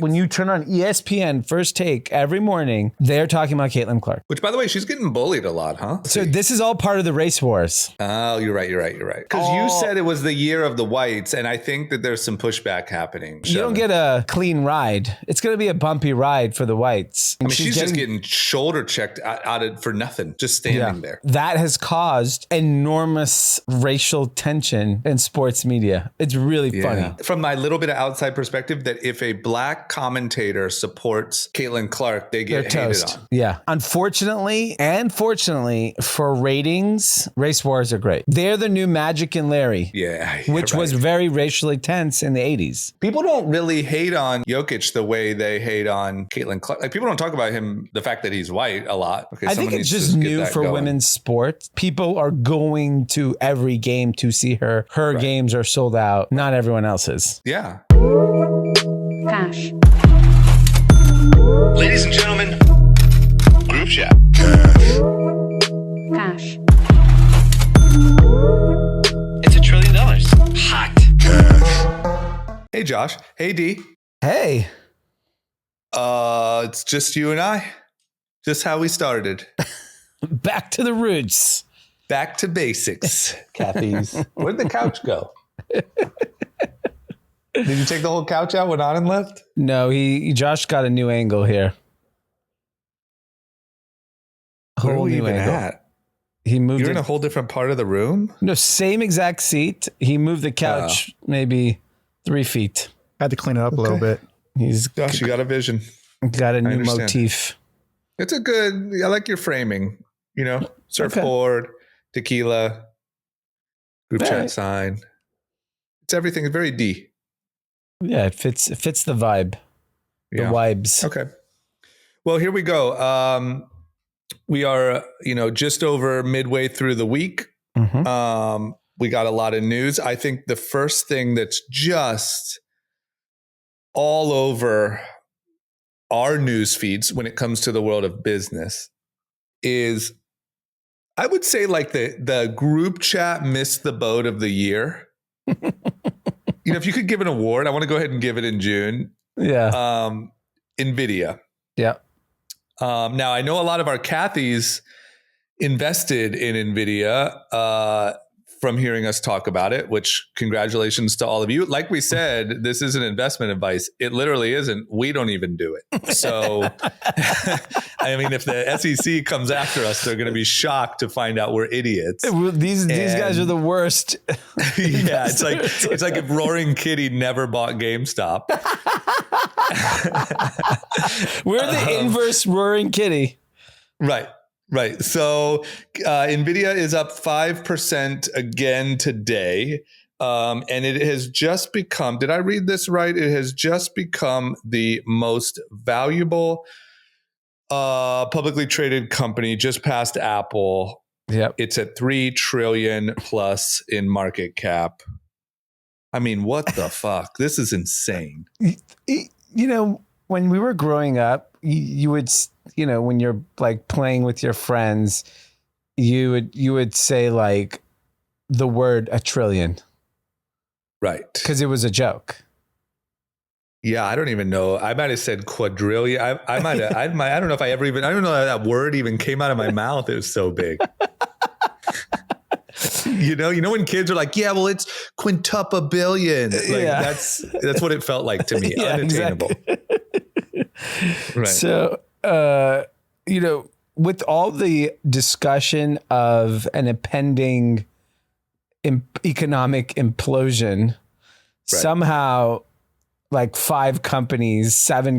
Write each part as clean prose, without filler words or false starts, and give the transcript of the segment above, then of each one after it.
When you turn on ESPN First Take every morning, they're talking about Caitlyn Clark. Which, by the way, she's getting bullied a lot, huh? So this is all part of the race wars. Oh, you're right. Because you said it was the year of the whites, and I think that there's some pushback happening. You don't get a clean ride. It's going to be a bumpy ride for the whites. I mean, she's just getting shoulder checked out of, for nothing, just standing there. That has caused enormous racial tension in sports media. It's really funny. From my little bit of outside perspective, that if a black commentator supports Caitlyn Clark, they get hated on. Yeah. Unfortunately and fortunately for ratings, race wars are great. They're the new Magic and Larry. Yeah. Which was very racially tense in the 80s. People don't really hate on Jokic the way they hate on Caitlyn Clark. Like, people don't talk about him, the fact that he's white, a lot. Okay, I think it's just new for women's sports. People are going to every game to see her. Her games are sold out. Not everyone else's. Yeah. Cash. Ladies and gentlemen, group chat. Cash. It's $1 trillion. Hot. Hey, Josh. Hey, D. Hey. It's just you and I. Just how we started. Back to the roots. Back to basics, Kathy's. Where'd the couch go? Did you take the whole couch out when Anand left? No, Josh got a new angle here. Where are we even at? He moved. You're in a whole different part of the room? No, same exact seat. He moved the couch maybe 3 feet. Had to clean it up a little bit. Josh, you got a vision. Got a new motif. It's a good, I like your framing. You know, surfboard, tequila, group chat sign. It's everything. It's very D. Yeah, it fits the vibe. The vibes. Okay. Well, here we go. We are, just over midway through the week. Mm-hmm. We got a lot of news. I think the first thing that's just all over our news feeds when it comes to the world of business is, I would say, like the group chat missed the boat of the year. If you could give an award, I want to go ahead and give it in June. Yeah. Nvidia. Yeah. Now, I know a lot of our Kathys invested in Nvidia from hearing us talk about it, which congratulations to all of you. Like we said, this isn't investment advice. It literally isn't. We don't even do it. So, I mean, if the SEC comes after us, they're going to be shocked to find out we're idiots. These guys are the worst. Yeah, it's like if Roaring Kitty never bought GameStop. We're the inverse Roaring Kitty. Right. So Nvidia is up 5% again today. And it has just become, did I read this right? It has just become the most valuable publicly traded company, just past Apple. Yep. It's at $3 trillion plus in market cap. I mean, what the fuck? This is insane. When we were growing up, you would, when you're like playing with your friends, you would say like the word $1 trillion. Right. Because it was a joke. Yeah, I don't even know. I might have said quadrillion. I don't know if I don't know that word even came out of my mouth. It was so big. You know when kids are like, yeah, well, it's quintuple billion. Like, that's what it felt like to me. Yeah, unattainable. Exactly. Right. So, with all the discussion of an impending economic implosion, somehow like 7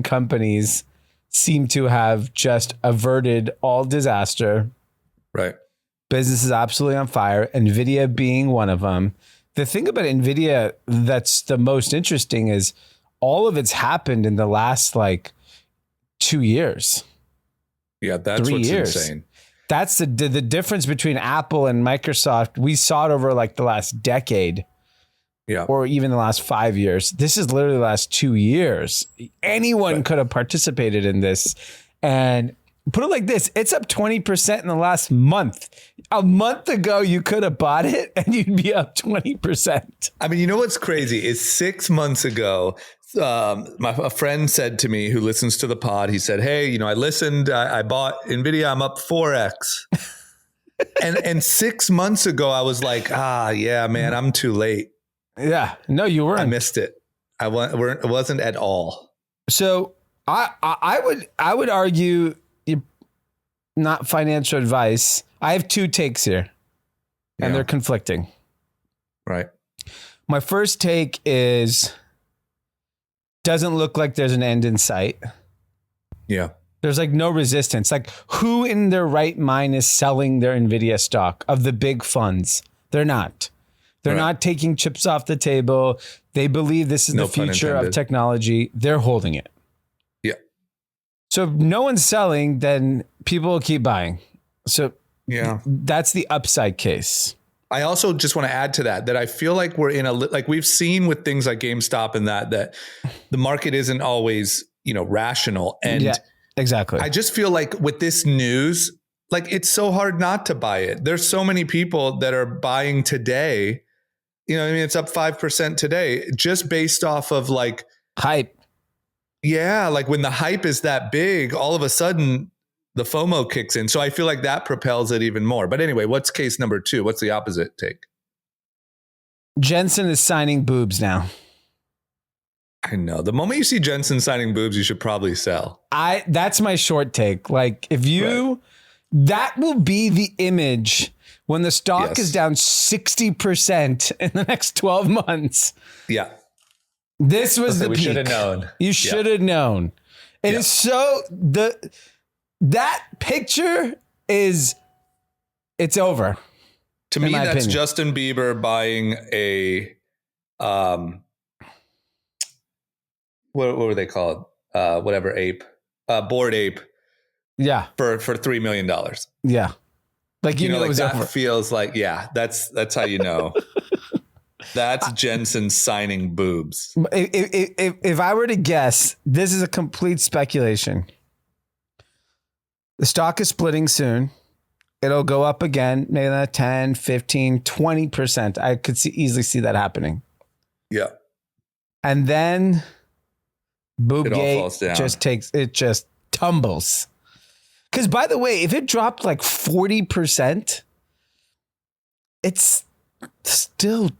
companies seem to have just averted all disaster. Right. Business is absolutely on fire. Nvidia being one of them. The thing about Nvidia that's the most interesting is all of it's happened in the last 2 years. Yeah, that's 3 what's years. insane. That's the difference between Apple and Microsoft. We saw it over the last decade. Yeah. Or even the last 5 years. This is literally the last 2 years. Anyone could have participated in this. And put it like this, it's up 20% in the last month. A month ago, you could have bought it and you'd be up 20%. I mean, you know what's crazy is 6 months ago, a friend said to me, who listens to the pod, he said, "Hey, I listened. I bought Nvidia. I'm up 4x." and 6 months ago, I was like, yeah, man, I'm too late. Yeah, no, you weren't. I missed it. It wasn't at all. So I would argue, not financial advice. I have two takes here, and they're conflicting. Right. My first take is, doesn't look like there's an end in sight. Yeah. There's like no resistance. Like, who in their right mind is selling their Nvidia stock of the big funds? They're not. They're not taking chips off the table. They believe this is the future of technology. They're holding it. Yeah. So if no one's selling, then people will keep buying. So that's the upside case. I also just want to add to that I feel like we're in like we've seen with things like GameStop and that the market isn't always, rational. And exactly. I just feel like with this news, like it's so hard not to buy it. There's so many people that are buying today. It's up 5% today just based off of like hype. Yeah. Like when the hype is that big, all of a sudden the FOMO kicks in. So I feel like that propels it even more. But anyway, what's case number 2? What's the opposite take? Jensen is signing boobs now. I know. The moment you see Jensen signing boobs, you should probably sell. That's my short take. Like if that will be the image when the stock is down 60% in the next 12 months. Yeah. This was the peak. We should have known. You should have known. It is so that picture it's over. To me, that's opinion. Justin Bieber buying a what were they called? Whatever ape, Bored Ape. Yeah. For $3 million. Yeah. Like you know like it was that over. Feels like that's how you know. That's Jensen signing boobs. If I were to guess, this is a complete speculation. The stock is splitting soon. It'll go up again, maybe 10, 15, 20%. I could easily see that happening. Yeah. And then Boobgate just tumbles. Because by the way, if it dropped like 40%, it's still,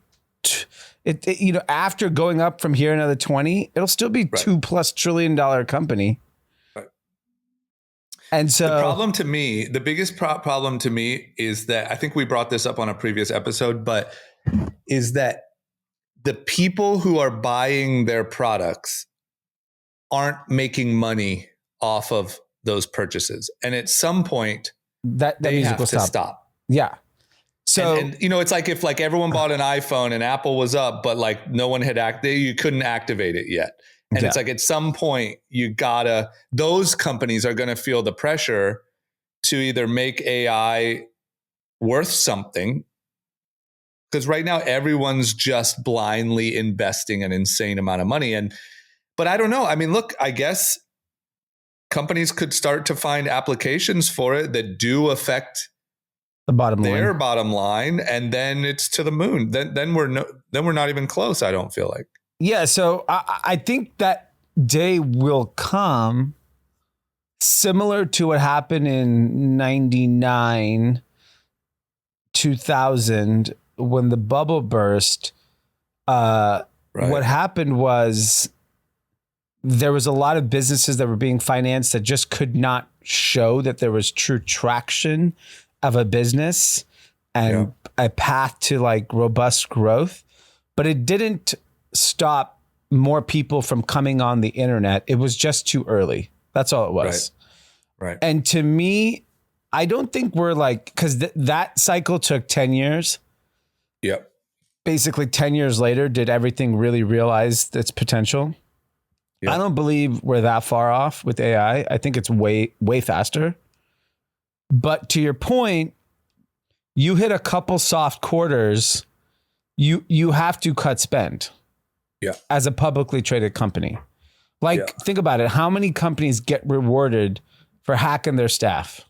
after going up from here another 20, it'll still be $2+ trillion company. Right. And so the biggest problem to me is that I think we brought this up on a previous episode, but is that the people who are buying their products aren't making money off of those purchases. And at some point that they music have to stop. Yeah. So, and it's like if like everyone bought an iPhone and Apple was up, but like no one had you couldn't activate it yet. And it's like at some point those companies are going to feel the pressure to either make AI worth something. Because right now everyone's just blindly investing an insane amount of money. But I don't know. I mean, look, I guess companies could start to find applications for it that do affect the bottom line, and then it's to the moon. Then we're not even close. I don't feel like. Yeah, so I think that day will come, similar to what happened in 99, 2000, when the bubble burst. What happened was there was a lot of businesses that were being financed that just could not show that there was true traction of a business and a path to like robust growth, but it didn't stop more people from coming on the internet. It was just too early. That's all it was. Right. And to me, I don't think we're like, because that cycle took 10 years. Yep. Basically 10 years later, did everything really realize its potential? Yep. I don't believe we're that far off with AI. I think it's way, way faster. But to your point, you hit a couple soft quarters, you have to cut spend. Yeah. As a publicly traded company. Think about it. How many companies get rewarded for hacking their staff?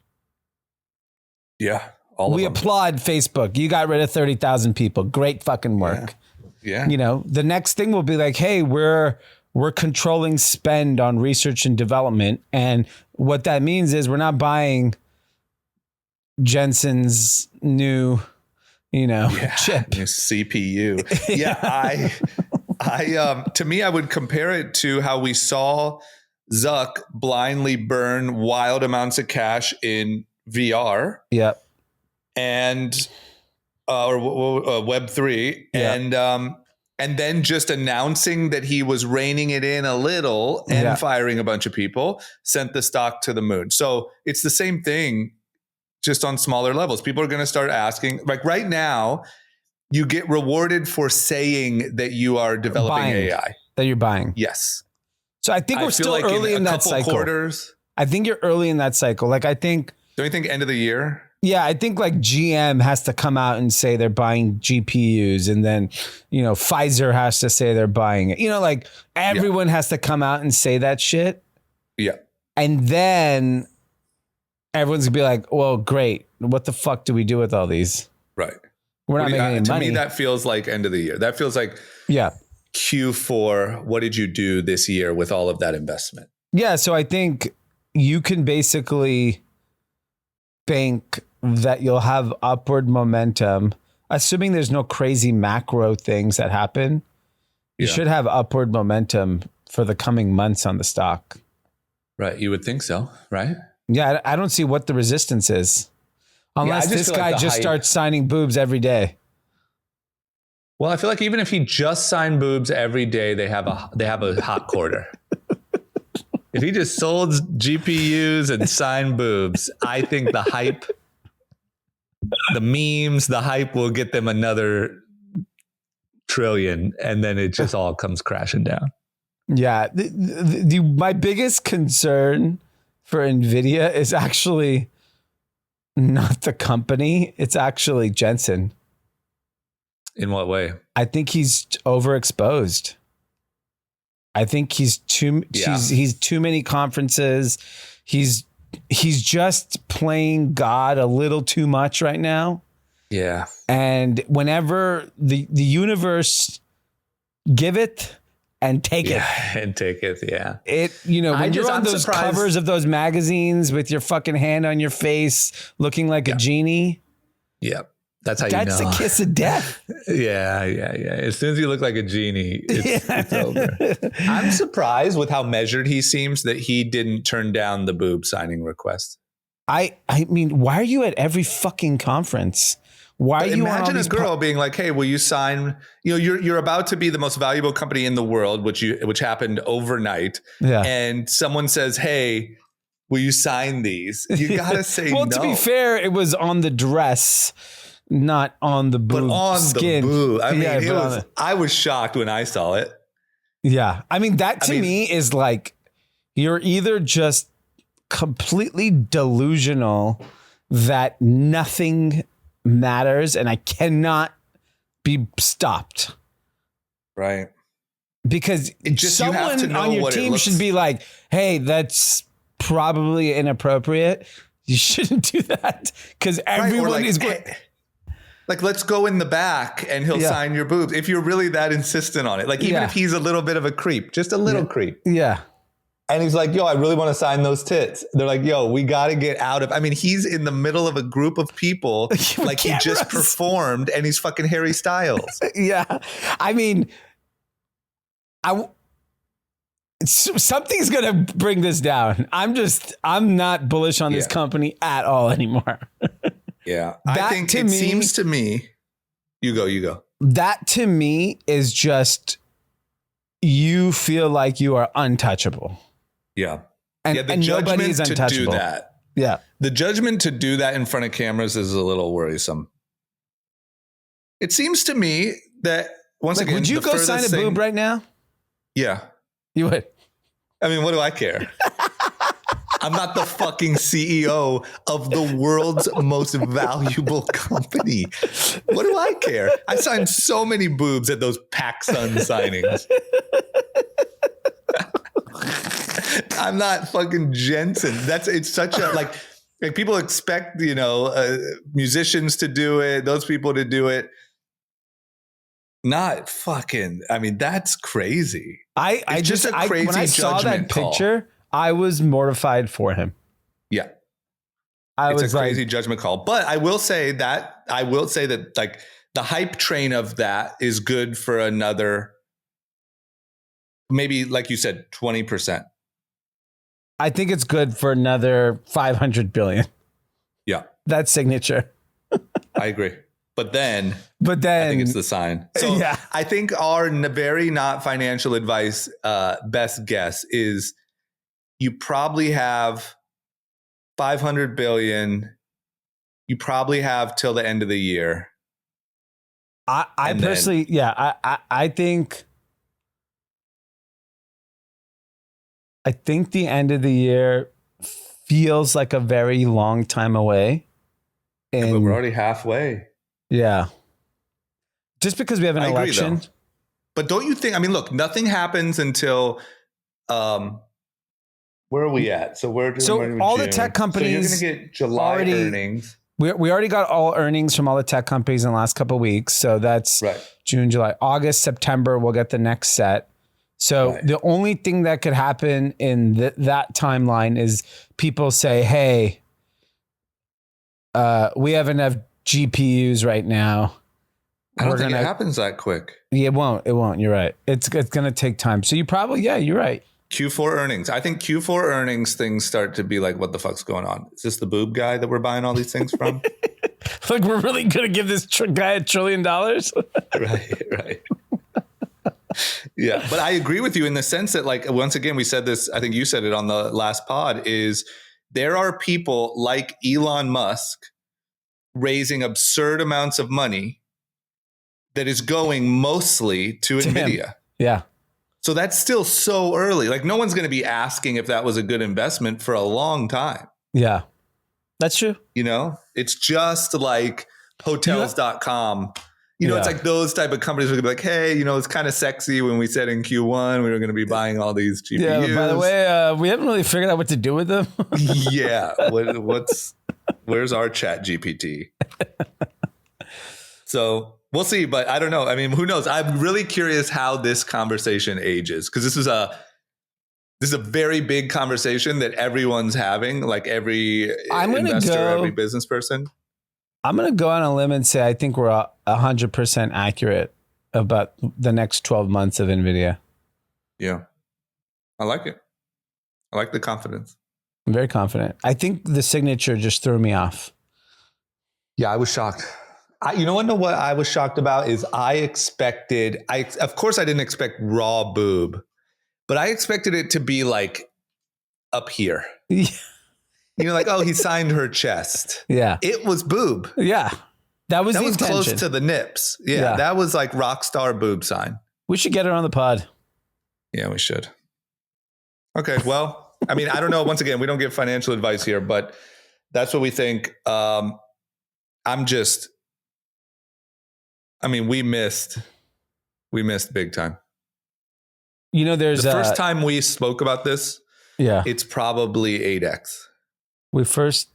Yeah. We applaud Facebook. You got rid of 30,000 people. Great fucking work. Yeah. The next thing will be like, hey, we're we're controlling spend on research and development. And what that means is we're not buying Jensen's new, chip. New CPU. Yeah, I to me, I would compare it to how we saw Zuck blindly burn wild amounts of cash in VR. Yep. And or Web3, and then just announcing that he was reining it in a little and firing a bunch of people, sent the stock to the moon. So it's the same thing, just on smaller levels. People are going to start asking, like right now, you get rewarded for saying that you are developing AI. That you're buying. Yes. So I think we're still early in that cycle. Quarters, I think you're early in that cycle. Like I think. Don't you think end of the year? Yeah, I think like GM has to come out and say they're buying GPUs, and then, Pfizer has to say they're buying it. Like everyone has to come out and say that shit. Yeah. And then everyone's gonna be like, well, great. What the fuck do we do with all these? Right. We're not making any money. To me, that feels like end of the year. That feels like Q4. What did you do this year with all of that investment? Yeah. So I think you can basically bank that you'll have upward momentum, assuming there's no crazy macro things that happen. You should have upward momentum for the coming months on the stock. Right. You would think so, right? Yeah. I don't see what the resistance is. Unless this guy just starts signing boobs every day. Well, I feel like even if he just signed boobs every day, they have a hot quarter. If he just sold GPUs and signed boobs, I think the hype, the memes, the hype will get them another trillion, and then it just all comes crashing down. Yeah. My biggest concern for Nvidia is actually not the company. It's actually Jensen. In what way? I think he's overexposed. I think he's too many conferences. He's just playing God a little too much right now. Yeah. And whenever the universe give it and take it. And take it. Yeah. When you're on those covers of those magazines with your fucking hand on your face, looking like a genie. Yeah. That's how you know. That's a kiss of death. Yeah. As soon as you look like a genie, it's over. I'm surprised with how measured he seems that he didn't turn down the boob signing request. I mean, why are you at every fucking conference? Why are you imagine a girl being like, "Hey, will you sign? You're about to be the most valuable company in the world, which happened overnight." Yeah. And someone says, "Hey, will you sign these?" You gotta say well, no. To be fair, it was on the dress. Not on the boob, but on skin. the boob. I mean, I was shocked when I saw it. Yeah, I mean that to me is like you're either just completely delusional that nothing matters and I cannot be stopped. Right. Because someone on your team should be like, "Hey, that's probably inappropriate. You shouldn't do that." Because everyone is going. Like, let's go in the back and he'll sign your boobs. If you're really that insistent on it. Like, even if he's a little bit of a creep, just a little creep. Yeah. And he's like, "Yo, I really want to sign those tits." They're like, "Yo, we got to get out of." I mean, he's in the middle of a group of people like he just performed and he's fucking Harry Styles. Yeah. I mean, something's going to bring this down. I'm not bullish on this company at all anymore. Yeah. I think it seems to me, you go. That to me is just, you feel like you are untouchable. Yeah. And the judgment is to do that. Yeah. The judgment to do that in front of cameras is a little worrisome. It seems to me that once again, would you go sign a boob right now? Yeah. You would. I mean, what do I care? I'm not the fucking CEO of the world's most valuable company. What do I care? I signed so many boobs at those PacSun signings. I'm not fucking Jensen. It's such a like people expect, musicians to do it, those people to do it. Not fucking, I mean, that's crazy. I It's just a crazy when I saw that judgment call. picture, I was mortified for him. Yeah. I It's was a crazy judgment call. But I will say that like the hype train of that is good for another, maybe like you said, 20%. I think it's good for another 500 billion. Yeah. That signature. I agree. But then I think it's the sign. So yeah. I think our very not financial advice, best guess is you probably have 500 billion. You probably have till the end of the year. I personally, I think the end of the year feels like a very long time away. But we're already halfway. Yeah. Just because we have an election. Agree, but don't you think, I mean, look, nothing happens until, where are we at? So all the tech companies, so you're going to get July earnings. We already got all earnings from all the tech companies in the last couple of weeks. So that's right. June, July, August, September, we'll get the next set. So the only thing that could happen in that timeline is people say, hey, we have enough GPUs right now. I don't think it happens that quick. Yeah, it won't. You're right. It's going to take time. So you probably, you're right. Q4 earnings. I think Q4 earnings things start to be like, what the fuck's going on? Is this the boob guy that we're buying all these things from? Like, we're really going to give this guy $1 trillion? Right. Yeah. But I agree with you in the sense that, like, once again, we said this, I think you said it on the last pod, is there are people like Elon Musk raising absurd amounts of money that is going mostly to Nvidia. Him. Yeah. So that's still so early. Like, no one's going to be asking if that was a good investment for a long time. Yeah, that's true. You know, it's just like hotels.com. You know, it's like those type of companies are going to be like, hey, you know, it's kind of sexy when we said in Q1 we were going to be buying all these GPUs. Yeah, by the way, we haven't really figured out what to do with them. Yeah. Where's our chat GPT? So we'll see, but I don't know. I mean, who knows? I'm really curious how this conversation ages, because this is a very big conversation that everyone's having, like every investor, every business person. I'm going to go on a limb and say I think we're 100% accurate about the next 12 months of Nvidia. Yeah. I like it. I like the confidence. I'm very confident. I think the signature just threw me off. Yeah, I was shocked. You know what I was shocked about is of course I didn't expect raw boob, but I expected it to be like up here. Yeah. You know, like, oh, he signed her chest. Yeah. It was boob. Yeah. That was close to the nips. Yeah. That was like rock star boob sign. We should get her on the pod. Yeah, we should. Okay. Well, I mean, I don't know. Once again, we don't give financial advice here, but that's what we think. We missed big time. You know, there's the first time we spoke about this. Yeah. It's probably 8X. We first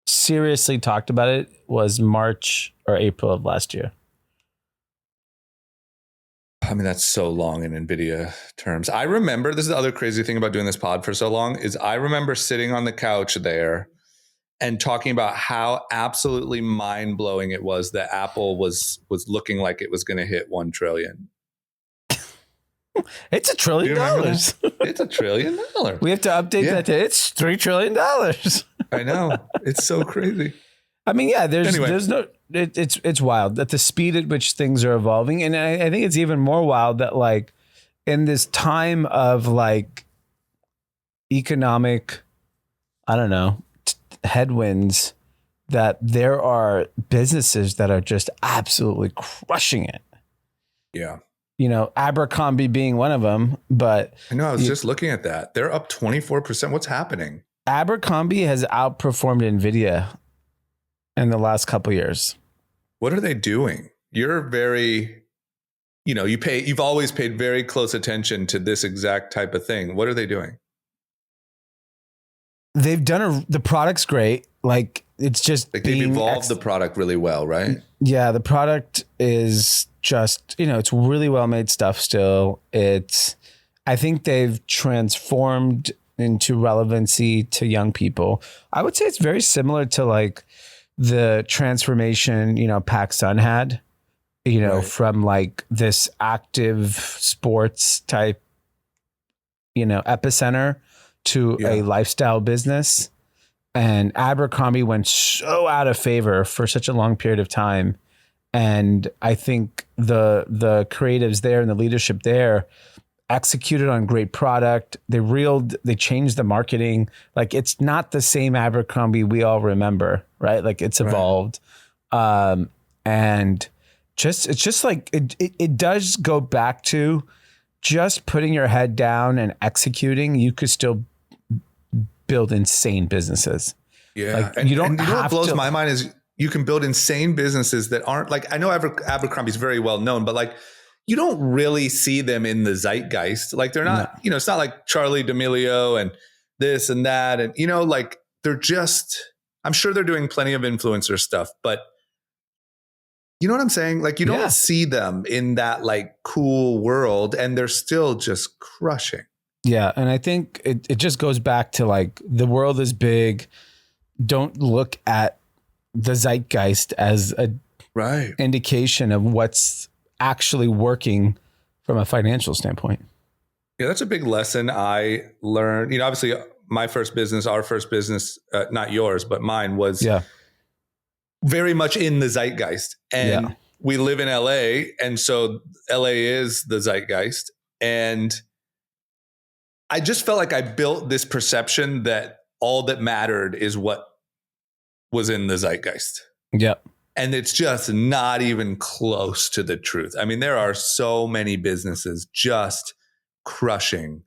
seriously talked about it was March or April of last year. I mean, that's so long in Nvidia terms. I remember, this is the other crazy thing about doing this pod for so long, is I remember sitting on the couch there and talking about how absolutely mind-blowing it was that Apple was looking like it was going to hit 1 trillion. It's $1 trillion. It's $1 trillion. We have to update that to it's $3 trillion. I know. It's so crazy. I mean, yeah, there's no, it's wild at the speed at which things are evolving. And I think it's even more wild that, like, in this time of like economic, I don't know, headwinds, that there are businesses that are just absolutely crushing it. Yeah. You know, Abercrombie being one of them, but I know, I was just looking at that. They're up 24%. What's happening? Abercrombie has outperformed Nvidia in the last couple of years. What are they doing? You're very, you've always paid very close attention to this exact type of thing. What are they doing? They've done the product's great. Like, it's just like they've evolved the product really well, right? Yeah, the product is just, it's really well made stuff still. I think they've transformed into relevancy to young people. I would say it's very similar to like the transformation, PacSun had, Right. from like this active sports type, epicenter to a lifestyle business. And Abercrombie went so out of favor for such a long period of time. And I think the creatives there and the leadership there executed on great product. They changed the marketing. Like, it's not the same Abercrombie we all remember, right? Like, it's evolved. And it's just like, it does go back to just putting your head down and executing. You could still build insane businesses. Yeah. Like, and you don't know what have blows to. my mind is you can build insane businesses that aren't like, I know Abercrombie's very well known, but like, you don't really see them in the zeitgeist. Like, they're not, it's not like Charlie D'Amelio and this and that. And, like, they're just, I'm sure they're doing plenty of influencer stuff, but you know what I'm saying? Like, you don't see them in that like cool world, and they're still just crushing. Yeah. And I think it just goes back to like, the world is big. Don't look at the zeitgeist as a indication of what's actually working from a financial standpoint. Yeah, that's a big lesson I learned. Obviously our first business, not yours, but mine was very much in the zeitgeist. And we live in LA. And so LA is the zeitgeist. And I just felt like I built this perception that all that mattered is what was in the zeitgeist. Yep. And it's just not even close to the truth. I mean, there are so many businesses just crushing.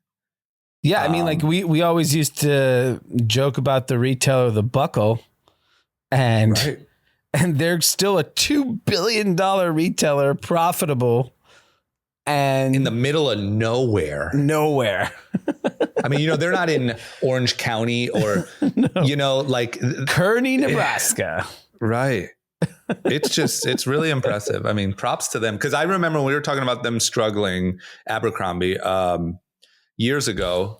Yeah. I mean, like we always used to joke about the retailer, the Buckle, and they're still a $2 billion retailer, profitable, and in the middle of nowhere. I mean, they're not in Orange County or, like Kearney, Nebraska. Right. It's really impressive. I mean, props to them. Cause I remember when we were talking about them struggling, Abercrombie, years ago,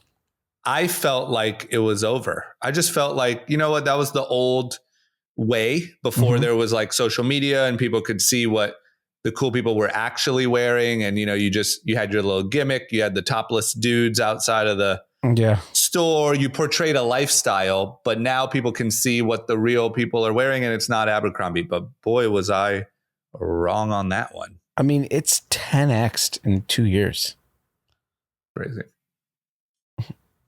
I felt like it was over. I just felt like, that was the old way before there was like social media and people could see what the cool people were actually wearing. And, you had your little gimmick. You had the topless dudes outside of the store. You portrayed a lifestyle, but now people can see what the real people are wearing, and it's not Abercrombie. But boy, was I wrong on that one. I mean, it's 10x'd in 2 years. Crazy.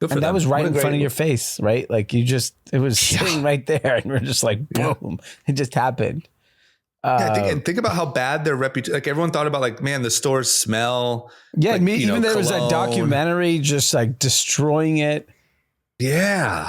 And that was right in front of your face, right? Like it was sitting right there, and we're just like, boom, it just happened. Think about how bad their reputation. Like, everyone thought about like, man, the stores smell. Yeah, like, even there was a cologne. documentary just like destroying it. Yeah,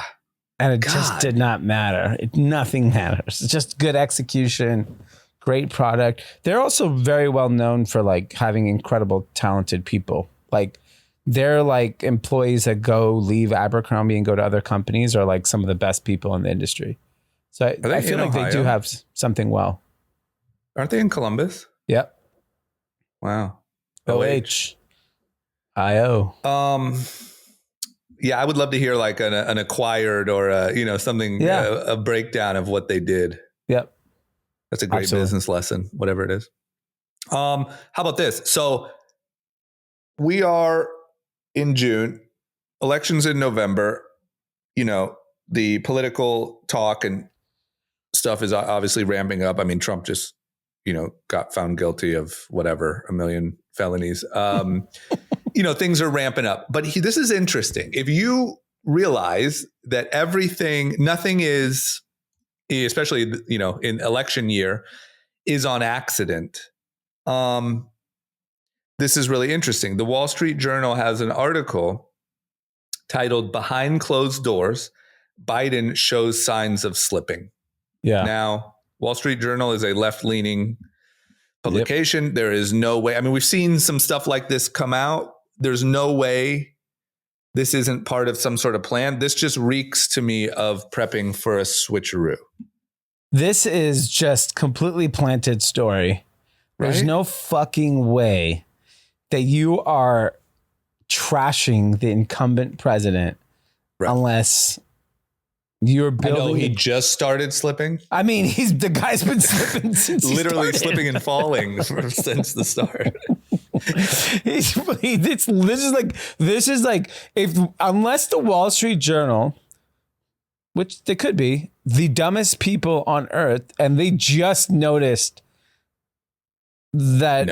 and it just did not matter. Nothing matters. It's just good execution, great product. They're also very well known for like having incredible, talented people. Like, they're like employees that leave Abercrombie and go to other companies are like some of the best people in the industry. So I feel like they do have something well. Aren't they in Columbus? Yep. Wow. OH.io. Yeah, I would love to hear like an acquired or something, a breakdown of what they did. Yep. That's a great business lesson, whatever it is. How about this? So we are in June, elections in November. The political talk and stuff is obviously ramping up. I mean, Trump just, got found guilty of whatever, 1 million felonies. Things are ramping up. But this is interesting. If you realize that nothing is, especially, in election year, is on accident. This is really interesting. The Wall Street Journal has an article titled "Behind Closed Doors, Biden Shows Signs of Slipping." Yeah. Now, Wall Street Journal is a left-leaning publication. Yep. There is no way. I mean, we've seen some stuff like this come out. There's no way this isn't part of some sort of plan. This just reeks to me of prepping for a switcheroo. This is just completely planted story. There's no fucking way that you are trashing the incumbent president unless you're building. I know he just started slipping. I mean, the guy's been slipping since literally slipping and falling since the start. This is like if unless the Wall Street Journal, which they could be the dumbest people on earth, and they just noticed that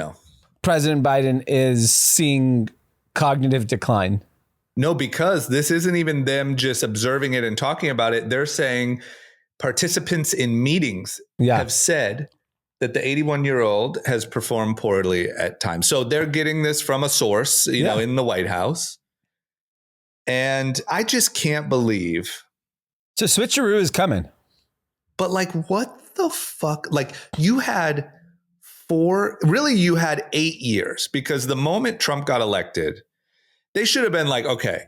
President Biden is seeing cognitive decline. No, because this isn't even them just observing it and talking about it. They're saying participants in meetings have said that the 81-year-old has performed poorly at times. So they're getting this from a source, you know, in the White House. And I just can't believe. So switcheroo is coming. But like, what the fuck? Like you had 8 years, because the moment Trump got elected, they should have been like, okay,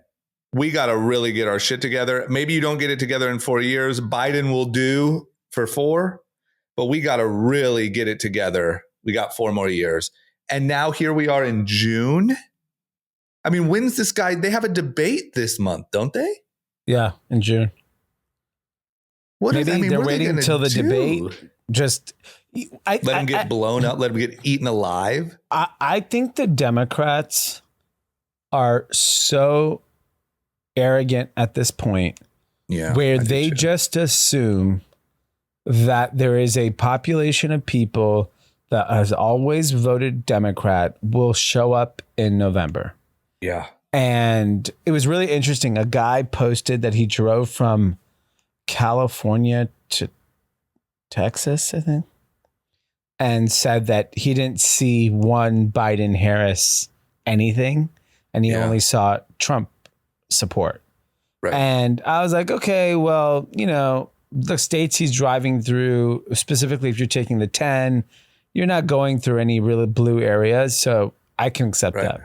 we got to really get our shit together. Maybe you don't get it together in 4 years. Biden will do for 4, but we got to really get it together. We got 4 more years. And now here we are in June. I mean, when's this guy? They have a debate this month, don't they? Yeah, in June. Maybe they're waiting until the debate. Just let him get blown up. Let him get eaten alive. I think the Democrats are so arrogant at this point, where they just assume that there is a population of people that has always voted Democrat will show up in November. Yeah. And it was really interesting. A guy posted that he drove from California to Texas, I think, and said that he didn't see one Biden-Harris anything, and he only saw Trump support. Right. And I was like, okay, well, you know, the states he's driving through, specifically if you're taking the 10, you're not going through any really blue areas, so I can accept that.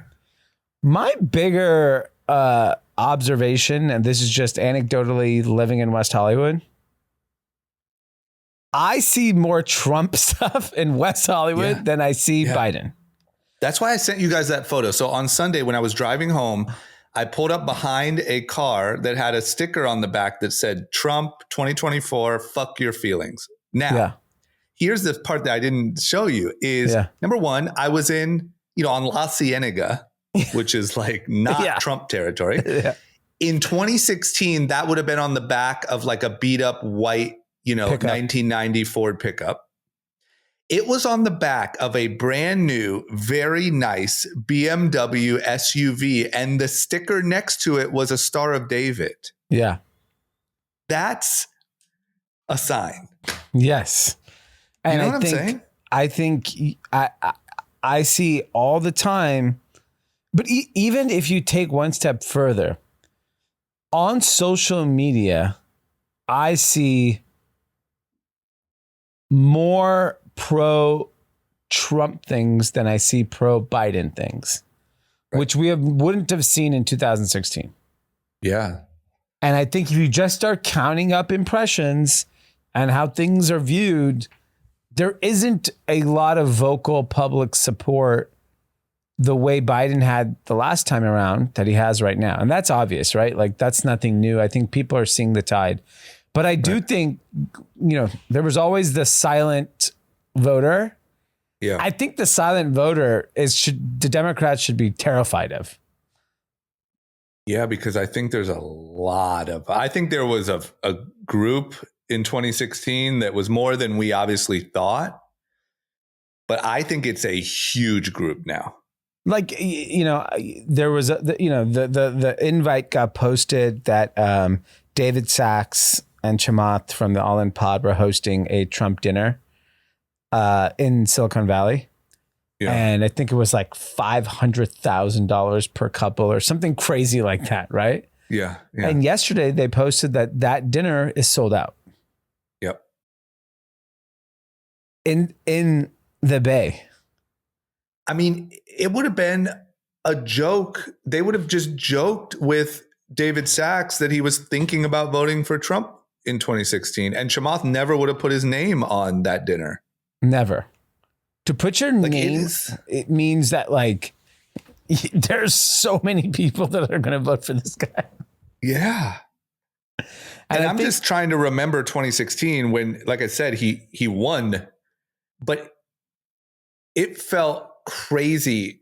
My bigger observation, and this is just anecdotally living in West Hollywood, I see more Trump stuff in West Hollywood than I see Biden. That's why I sent you guys that photo. So on Sunday, when I was driving home, I pulled up behind a car that had a sticker on the back that said, Trump 2024, fuck your feelings. Now, here's the part that I didn't show you is, number one, I was in, on La Cienega, which is like not Trump territory. In 2016, that would have been on the back of like a beat up white, pickup. 1990 Ford pickup. It was on the back of a brand new, very nice BMW SUV, and the sticker next to it was a Star of David. Yeah. That's a sign. Yes. And you know what I'm saying? I think I see all the time, but even if you take one step further, on social media, I see more pro-Trump things than I see pro-Biden things, which we wouldn't have seen in 2016. Yeah. And I think if you just start counting up impressions and how things are viewed, there isn't a lot of vocal public support the way Biden had the last time around that he has right now. And that's obvious, right? Like that's nothing new. I think people are seeing the tide. But I do think, there was always the silent voter. Yeah. I think the silent voter the Democrats should be terrified of. Yeah, because I think there's I think there was a group in 2016 that was more than we obviously thought. But I think it's a huge group now. Like, there was the invite got posted that David Sachs and Chamath from the All In Pod were hosting a Trump dinner in Silicon Valley. Yeah. And I think it was like $500,000 per couple or something crazy like that, right? Yeah. And yesterday they posted that dinner is sold out. Yep. In the Bay. I mean, it would have been a joke. They would have just joked with David Sachs that he was thinking about voting for Trump in 2016. And Chamath never would have put his name on that dinner. Never. To put your Like, name, it means that like there's so many people that are going to vote for this guy. Yeah. And I'm just trying to remember 2016 when, like I said, he won, but it felt crazy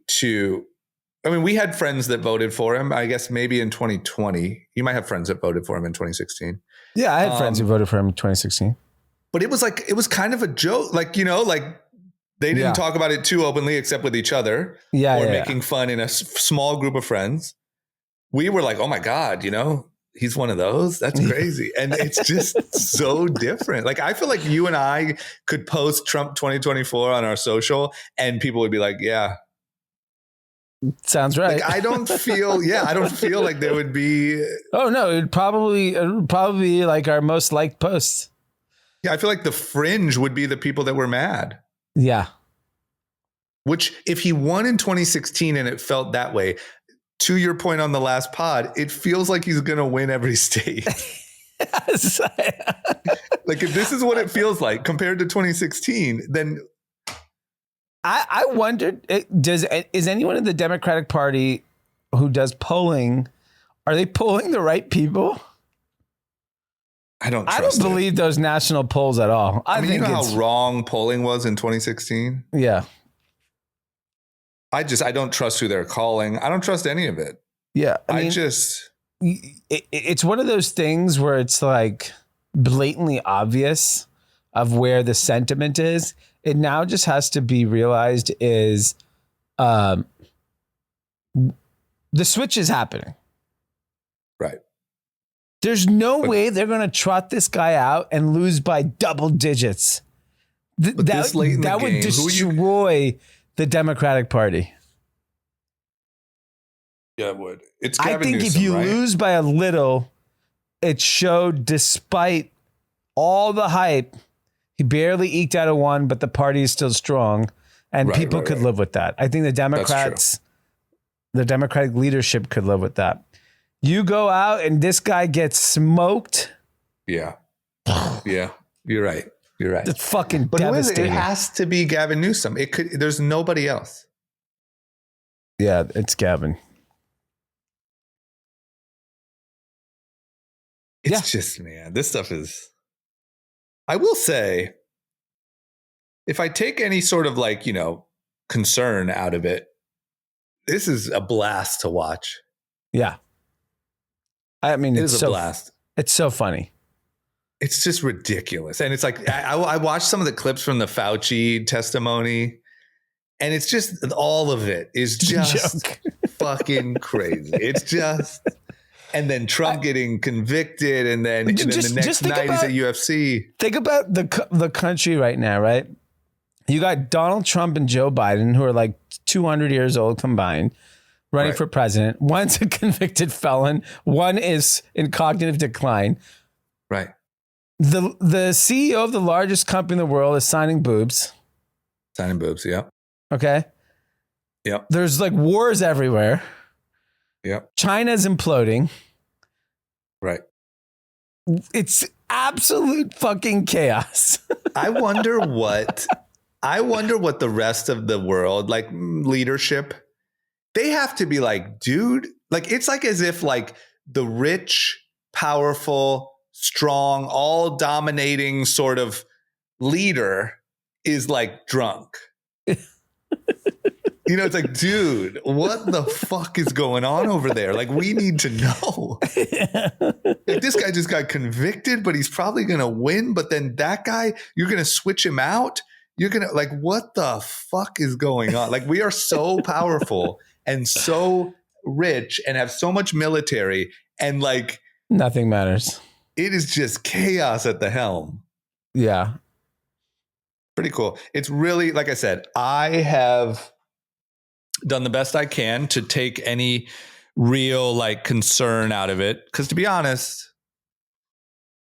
we had friends that voted for him, I guess maybe in 2020. You might have friends that voted for him in 2016. Yeah, I had friends who voted for him in 2016. But it was kind of a joke. Like, they didn't talk about it too openly except with each other or making fun in a small group of friends. We were like, oh my God, he's one of those. That's crazy. And it's just so different. Like, I feel like you and I could post Trump 2024 on our social and people would be like, yeah. Sounds right. Like, I don't feel like there would be. Oh no, it would probably be like our most liked posts. Yeah, I feel like the fringe would be the people that were mad. Yeah. Which, if he won in 2016 and it felt that way, to your point on the last pod, it feels like he's going to win every state. Yes. Like, if this is what it feels like compared to 2016, then I wondered, is anyone in the Democratic Party who does polling, are they polling the right people? I don't believe those national polls at all. I think you know how wrong polling was in 2016? Yeah. I don't trust who they're calling. I don't trust any of it. Yeah. It's one of those things where it's like blatantly obvious of where the sentiment is. It now just has to be realized is the switch is happening. Right. There's no way they're going to trot this guy out and lose by double digits. That would destroy the Democratic Party. Yeah, it would. It's Gavin Newsom, if you lose by a little, it showed despite all the hype, he barely eked out a one, but the party is still strong, and people could live with that. I think the Democrats, the Democratic leadership could live with that. You go out and this guy gets smoked. Yeah. Yeah. You're right. It's fucking devastating. It has to be Gavin Newsom. There's nobody else. Yeah, it's Gavin. It's just, man, this stuff is, I will say, if I take any sort of concern out of it, this is a blast to watch. Yeah. I mean, it is a blast. It's so funny. It's just ridiculous. And it's like, I watched some of the clips from the Fauci testimony, and it's just, all of it is just fucking crazy. It's just, and then Trump getting convicted, and then the next night he's at UFC. Think about the country right now, right? You got Donald Trump and Joe Biden, who are like 200 years old combined, running for president. One's a convicted felon. One is in cognitive decline. Right. The CEO of the largest company in the world is signing boobs. Yeah. Okay. Yep. There's like wars everywhere. Yep. China's imploding. Right. It's absolute fucking chaos. I wonder what the rest of the world, like leadership, they have to be like, dude, like, it's like as if like the rich, powerful, strong, all dominating sort of leader is like drunk. It's like, dude, what the fuck is going on over there? Like, we need to know. Like, this guy just got convicted, but he's probably going to win. But then that guy, you're going to switch him out. You're going to, like, what the fuck is going on? Like, we are so powerful and so rich and have so much military, and like nothing matters. It is just chaos at the helm. Yeah. Pretty cool. It's really, like I said, I have done the best I can to take any real like concern out of it. Because to be honest,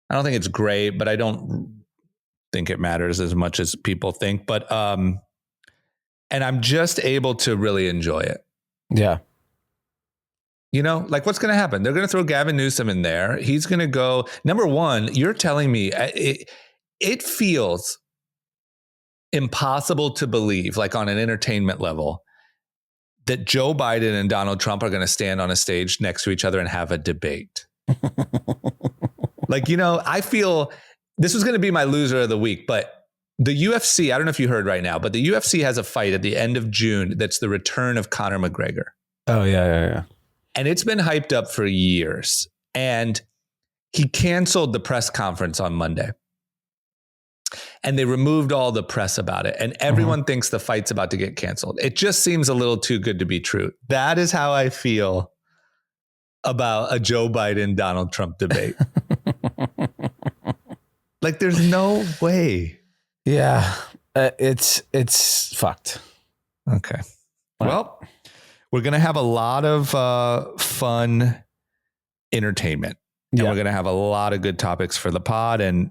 I don't think it's great, but I don't think it matters as much as people think. But and I'm just able to really enjoy it. Yeah. Like, what's going to happen? They're going to throw Gavin Newsom in there. He's going to go, number one, you're telling me it feels impossible to believe, like on an entertainment level, that Joe Biden and Donald Trump are going to stand on a stage next to each other and have a debate. Like, I feel this was going to be my loser of the week, but the UFC, I don't know if you heard right now, but the UFC has a fight at the end of June that's the return of Conor McGregor. Oh, yeah. And it's been hyped up for years. And he canceled the press conference on Monday. And they removed all the press about it. And everyone thinks the fight's about to get canceled. It just seems a little too good to be true. That is how I feel about a Joe Biden, Donald Trump debate. Like, there's no way. Yeah, it's fucked. Okay. Well, we're going to have a lot of fun entertainment. And we're going to have a lot of good topics for the pod. And,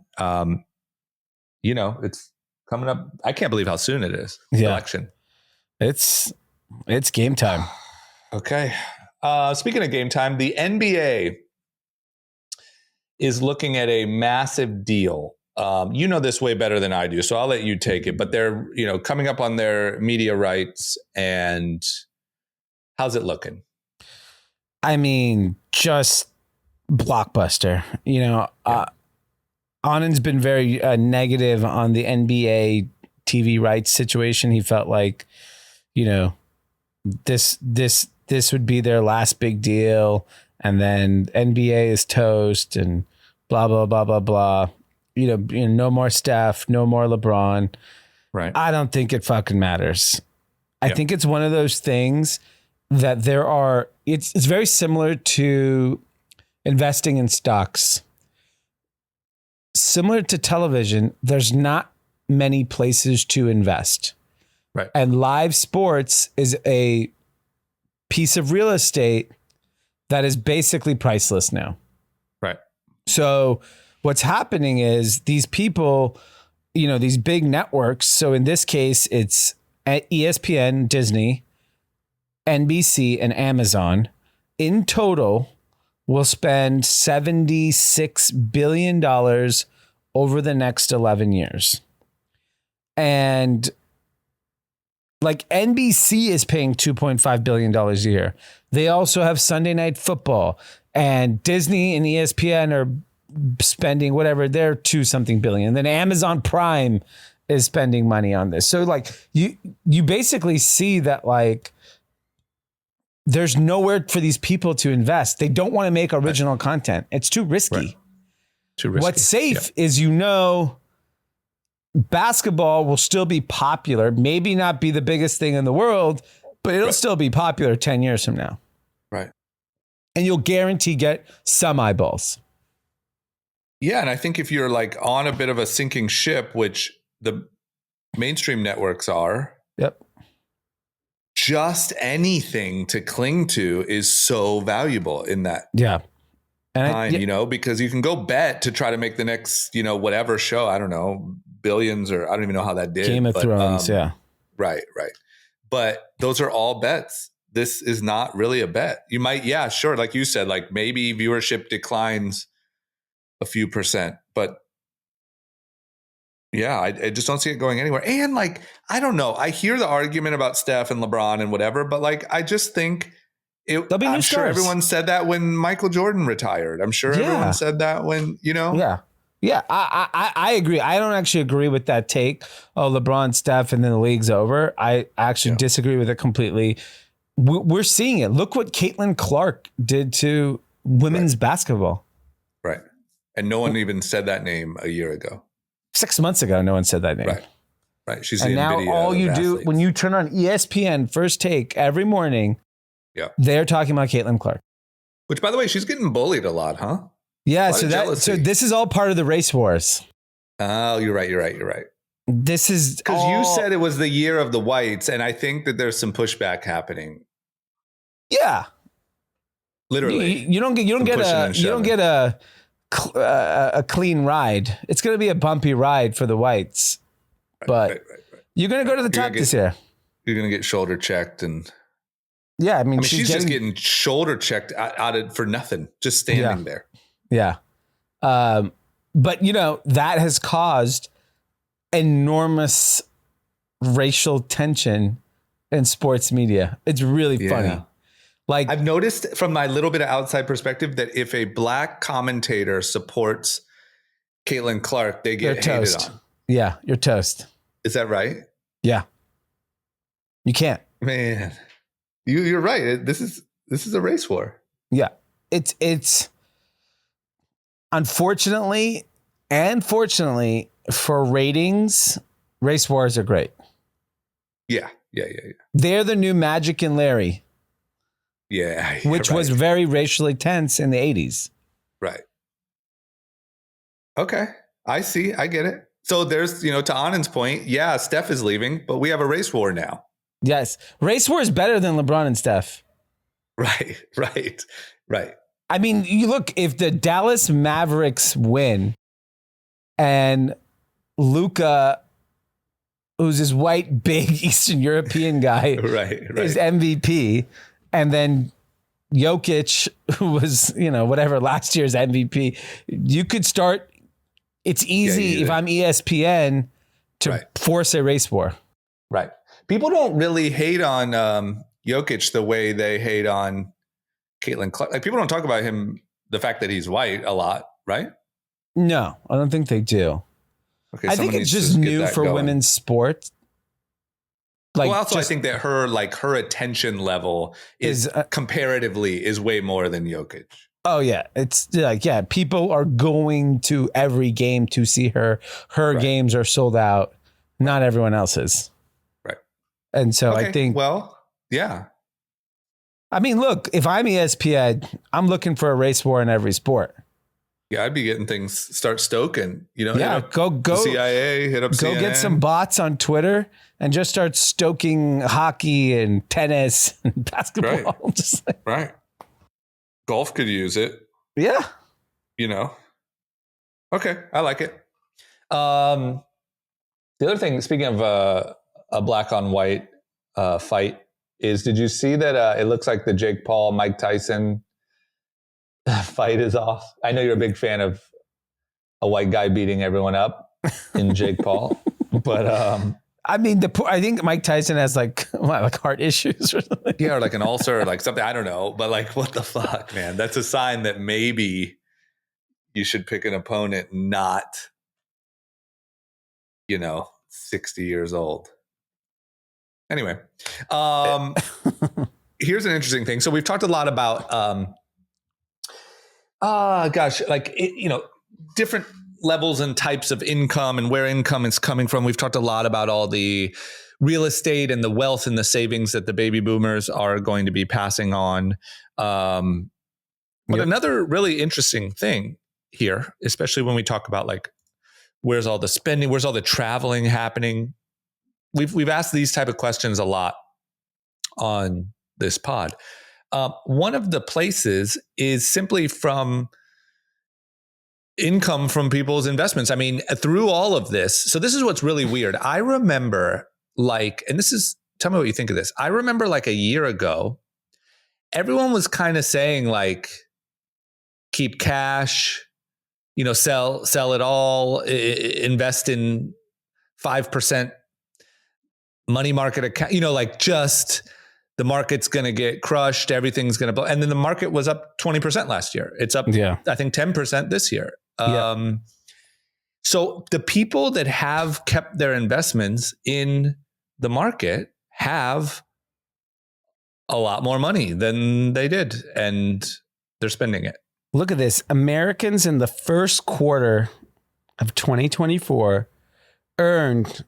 it's coming up. I can't believe how soon it is. Election. It's game time. Okay. Speaking of game time, the NBA is looking at a massive deal. You know this way better than I do, so I'll let you take it. But they're, coming up on their media rights, and how's it looking? I mean, just blockbuster. Anand's been very negative on the NBA TV rights situation. He felt like, this would be their last big deal, and then NBA is toast, and blah blah blah blah blah. No more Steph, no more LeBron. Right. I don't think it fucking matters. I think it's one of those things that it's very similar to investing in stocks. Similar to television, there's not many places to invest. Right. And live sports is a piece of real estate that is basically priceless now. Right. So what's happening is these people, these big networks. So in this case, it's ESPN, Disney, NBC, and Amazon in total will spend $76 billion over the next 11 years. And like NBC is paying $2.5 billion a year. They also have Sunday Night Football, and Disney and ESPN are spending whatever, they're $2-something billion. Then Amazon Prime is spending money on this. So like you basically see that like there's nowhere for these people to invest. They don't want to make original content. It's too risky. Right. Too risky. What's safe is, basketball will still be popular, maybe not be the biggest thing in the world, but it'll still be popular 10 years from now. Right. And you'll guarantee get some eyeballs. Yeah. And I think if you're like on a bit of a sinking ship, which the mainstream networks are, Yep. just anything to cling to is so valuable in that time, because you can go bet to try to make the next, whatever show, I don't know, billions, or I don't even know how that did. Game of Thrones. Yeah. Right. But those are all bets. This is not really a bet. You might, sure. Like you said, like maybe viewership declines a few percent, but I just don't see it going anywhere. And like, I don't know. I hear the argument about Steph and LeBron and whatever, but like, I just think I'm sure everyone said that when Michael Jordan retired. I'm sure everyone said that when, Yeah. Yeah. I agree. I don't actually agree with that take. Oh, LeBron, Steph, and then the league's over. I actually disagree with it completely. We're seeing it. Look what Caitlyn Clark did to women's basketball. Right. And no one even said that name a year ago. 6 months ago, no one said that name. Right. She's and the now Nvidia all you do athlete. when you turn on ESPN First Take every morning, they're talking about Caitlyn Clark. Which, by the way, she's getting bullied a lot, huh? Yeah. So this is all part of the race wars. Oh, you're right. This is because you said it was the year of the whites, and I think that there's some pushback happening. Yeah. Literally, you don't get a clean ride. It's going to be a bumpy ride for the whites, but you're going to go to the top this year. You're going to get shoulder checked, and I mean she's just getting shoulder checked out for nothing, just standing there. Yeah. But that has caused enormous racial tension in sports media. It's really funny. Like, I've noticed from my little bit of outside perspective that if a black commentator supports Caitlyn Clark, they you're get hated toast. on. Yeah, you're toast. Is that right? Yeah. You can't. Man, you're right. This is a race war. Yeah. It's unfortunately and fortunately for ratings, race wars are great. Yeah. They're the new Magic and Larry. Yeah. Which was very racially tense in the 80s. Right. Okay. I see. I get it. So there's, to Anand's point, yeah, Steph is leaving, but we have a race war now. Yes. Race war is better than LeBron and Steph. Right. I mean, you look, if the Dallas Mavericks win and Luka, who's this white, big Eastern European guy, right. is MVP, and then Jokic, who was, whatever, last year's MVP, you could start. It's easy if I'm ESPN to force a race war. Right. People don't really hate on Jokic the way they hate on Caitlyn Clark. Like, people don't talk about him, the fact that he's white, a lot, right? No, I don't think they do. Okay, I think it's just new for women's sport. Like, well, also, I think that her attention level is comparatively is way more than Jokic. Oh yeah, it's people are going to every game to see her. Her games are sold out. Not everyone else's. Right. And so I think, yeah. I mean, look, if I'm ESPN, I'm looking for a race war in every sport. Yeah, I'd be getting things, start stoking, Yeah, go CIA, hit up go CNN. Get some bots on Twitter and just start stoking hockey and tennis and basketball. Right. Just right. Golf could use it. Yeah. Okay, I like it. The other thing, speaking of a black on white fight, is did you see that it looks like the Jake Paul, Mike Tyson fight is off? I know you're a big fan of a white guy beating everyone up in Jake Paul, but I mean, I think Mike Tyson has like heart issues or something. Yeah, or like an ulcer or like something. I don't know, but like, what the fuck, man? That's a sign that maybe you should pick an opponent not, 60 years old. Anyway, here's an interesting thing. So we've talked a lot about, different levels and types of income and where income is coming from. We've talked a lot about all the real estate and the wealth and the savings that the baby boomers are going to be passing on. But another really interesting thing here, especially when we talk about like, where's all the spending, where's all the traveling happening? We've asked these type of questions a lot on this pod. One of the places is simply from income from people's investments. I mean, through all of this. So this is what's really weird. I remember tell me what you think of this. I remember like a year ago, everyone was kind of saying like, keep cash, sell it all, invest in 5% money market account, like just the market's going to get crushed. Everything's going to blow. And then the market was up 20% last year. It's up, I think 10% this year. So the people that have kept their investments in the market have a lot more money than they did, and they're spending it. Look at this. Americans in the first quarter of 2024 earned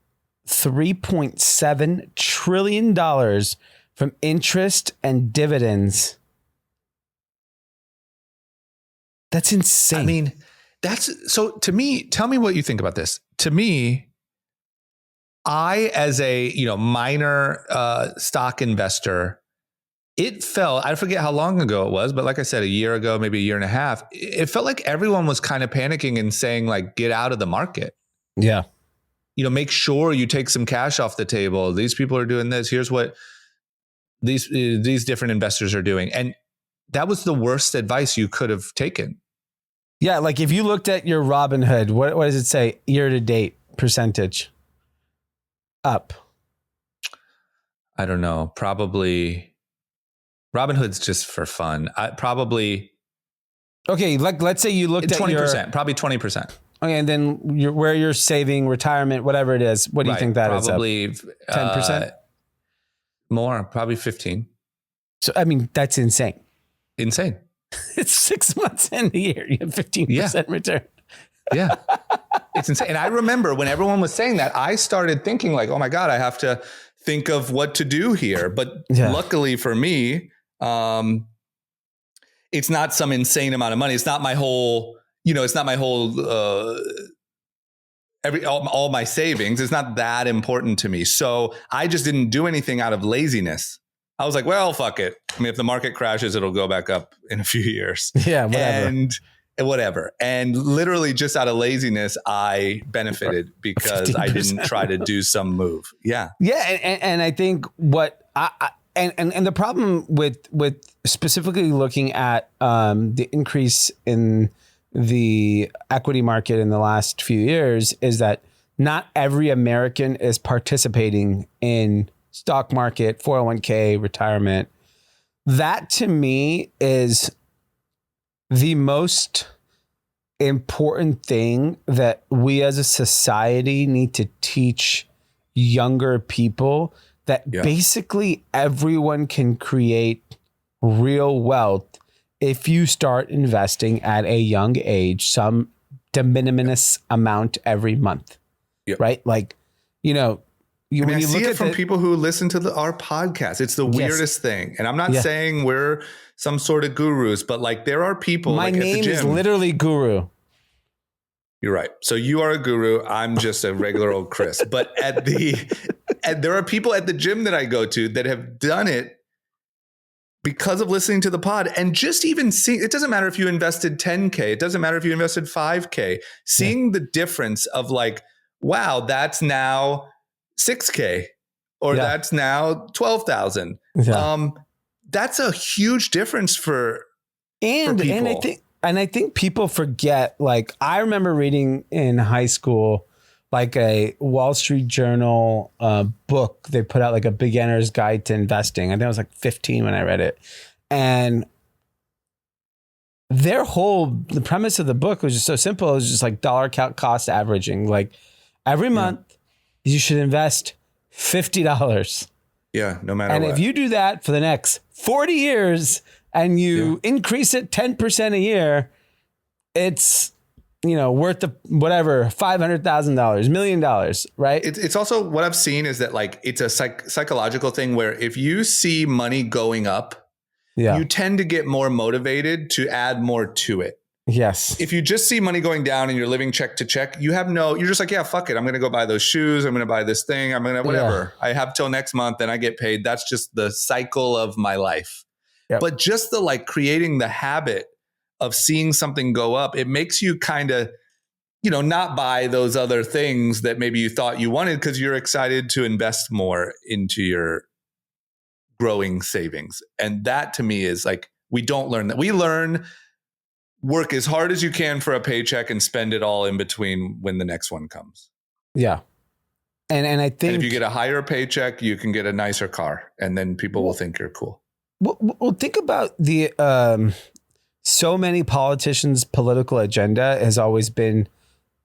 $3.7 trillion from interest and dividends. That's insane. I mean, so to me, tell me what you think about this. To me, I, as a, minor stock investor, it felt, I forget how long ago it was, but like I said, a year ago, maybe a year and a half, it felt like everyone was kind of panicking and saying like, get out of the market. Yeah. Make sure you take some cash off the table. These people are doing this. Here's what these different investors are doing. And that was the worst advice you could have taken. Yeah. Like if you looked at your Robinhood, what does it say? Year to date percentage up. I don't know, probably Robinhood's just for fun. Probably Okay, like let's say you looked at 20%, probably 20%. Okay, and then where you're saving, retirement, whatever it is. What do you think that is? Probably 10%? More, probably 15. So, I mean, that's insane. Insane. It's 6 months in the year. You have 15% return. Yeah. It's insane. And I remember when everyone was saying that, I started thinking like, oh my God, I have to think of what to do here. But luckily for me, it's not some insane amount of money. It's not my whole, it's not my whole, all my savings. It's not that important to me. So I just didn't do anything out of laziness. I was like, well, fuck it. I mean, if the market crashes, it'll go back up in a few years. Yeah, whatever. And literally just out of laziness, I benefited because 15%. I didn't try to do some move. Yeah. Yeah. And I think what and the problem with specifically looking at the increase in the equity market in the last few years is that not every American is participating in stock market, 401k, retirement. That to me is the most important thing that we as a society need to teach younger people, that basically everyone can create real wealth if you start investing at a young age, some de minimis amount every month, right? Like, when you see look it from people who listen to our podcast. It's the weirdest thing. And I'm not saying we're some sort of gurus, but like there are people. My like name at the gym, is literally Guru. You're right. So you are a guru. I'm just a regular old Chris. But there are people at the gym that I go to that have done it because of listening to the pod, and just even seeing, it doesn't matter if you invested 10K, it doesn't matter if you invested 5K, seeing the difference of like, wow, that's now 6K or that's now 12,000. Yeah. That's a huge difference for people. And I think people forget, like I remember reading in high school, like a Wall Street Journal book. They put out like a beginner's guide to investing. I think I was like 15 when I read it. And the premise of the book was just so simple. It was just like dollar cost averaging. Like every month you should invest $50. Yeah, no matter what. And if you do that for the next 40 years and you increase it 10% a year, it's worth the whatever, $500,000, $1 million, right? It's also what I've seen is that like it's a psychological thing where if you see money going up, you tend to get more motivated to add more to it. Yes. If you just see money going down and you're living check to check, you're just like, yeah, fuck it. I'm going to go buy those shoes. I'm going to buy this thing. I'm going to whatever. I have till next month and I get paid. That's just the cycle of my life. Yep. But just the like creating the habit of seeing something go up, it makes you kind of, not buy those other things that maybe you thought you wanted because you're excited to invest more into your growing savings. And that to me is like, we don't learn that. We learn work as hard as you can for a paycheck and spend it all in between when the next one comes. Yeah. And I think if you get a higher paycheck, you can get a nicer car and then people will think you're cool. Well, think about the, so many politicians' political agenda has always been,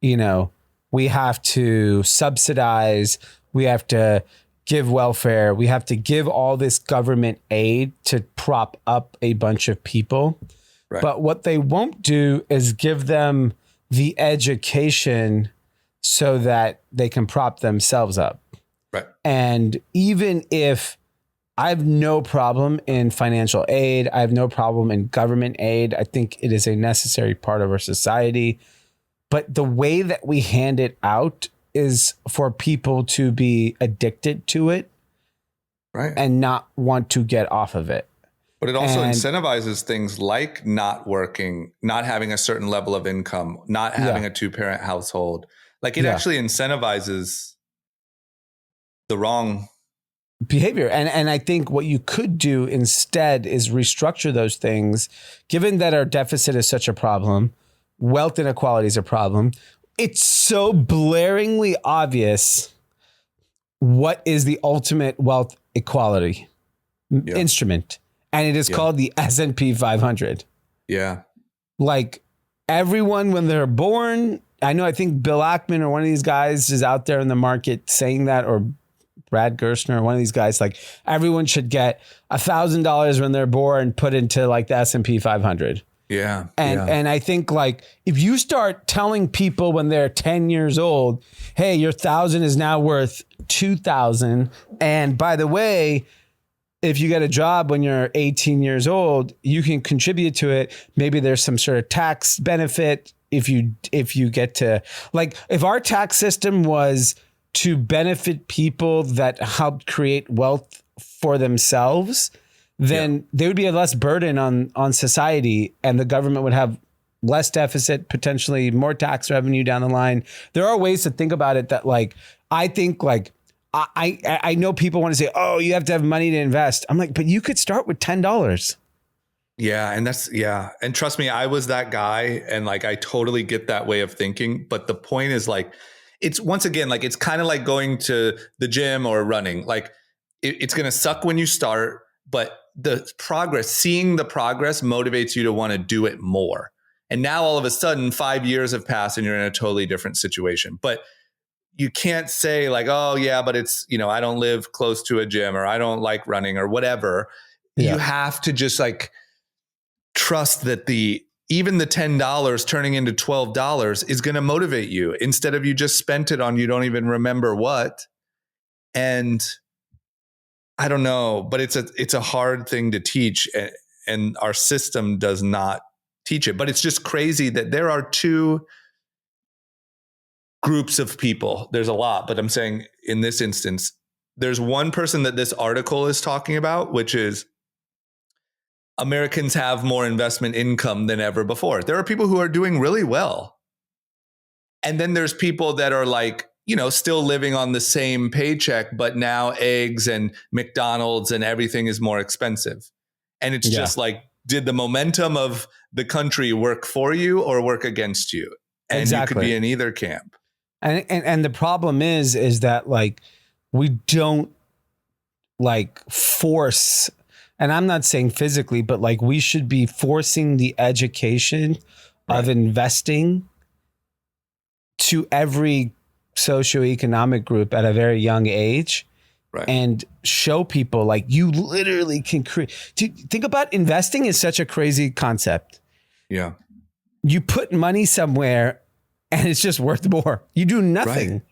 we have to subsidize, we have to give welfare, we have to give all this government aid to prop up a bunch of people. Right. But what they won't do is give them the education so that they can prop themselves up. Right. And even if I have no problem in financial aid, I have no problem in government aid, I think it is a necessary part of our society. But the way that we hand it out is for people to be addicted to it, right, and not want to get off of it. But it also incentivizes things like not working, not having a certain level of income, not having a 2-parent household. Like it actually incentivizes the wrong behavior. And I think what you could do instead is restructure those things, given that our deficit is such a problem, wealth inequality is a problem. It's so blaringly obvious what is the ultimate wealth equality instrument, and it is called the S&P 500. Yeah. Like everyone when they're born, I think Bill Ackman or one of these guys is out there in the market saying that, or Brad Gerstner or one of these guys, like everyone should get $1,000 when they're born put into like the S&P 500. Yeah. And I think like if you start telling people when they're 10 years old, hey, your 1,000 is now worth 2,000. And by the way, if you get a job when you're 18 years old, you can contribute to it. Maybe there's some sort of tax benefit if you get to, like, if our tax system was to benefit people that helped create wealth for themselves, then there would be a less burden on society, and the government would have less deficit, potentially more tax revenue down the line. There are ways to think about it that, like, I think, like, I know people want to say, oh, you have to have money to invest. I'm like, but you could start with $10. Yeah. And and trust me, I was that guy, and like, I totally get that way of thinking. But the point is, like, it's once again, like, it's kind of like going to the gym or running. Like it's going to suck when you start, but seeing the progress motivates you to want to do it more. And now all of a sudden 5 years have passed and you're in a totally different situation. But you can't say like, oh yeah, but it's, I don't live close to a gym, or I don't like running, or whatever. Yeah. You have to just like trust that even the $10 turning into $12 is going to motivate you, instead of you just spent it on you don't even remember what. And I don't know, but it's a hard thing to teach, and our system does not teach it. But it's just crazy that there are two groups of people. There's a lot, but I'm saying in this instance, there's one person that this article is talking about, which is Americans have more investment income than ever before. There are people who are doing really well. And then there's people that are like, still living on the same paycheck, but now eggs and McDonald's and everything is more expensive. And it's just like, did the momentum of the country work for you or work against you? And you could be in either camp. And the problem is that, like, we don't like force, and I'm not saying physically, but like we should be forcing the education of investing to every socioeconomic group at a very young age, and show people like you literally can create. Think about investing is such a crazy concept. Yeah. You put money somewhere and it's just worth more. You do nothing.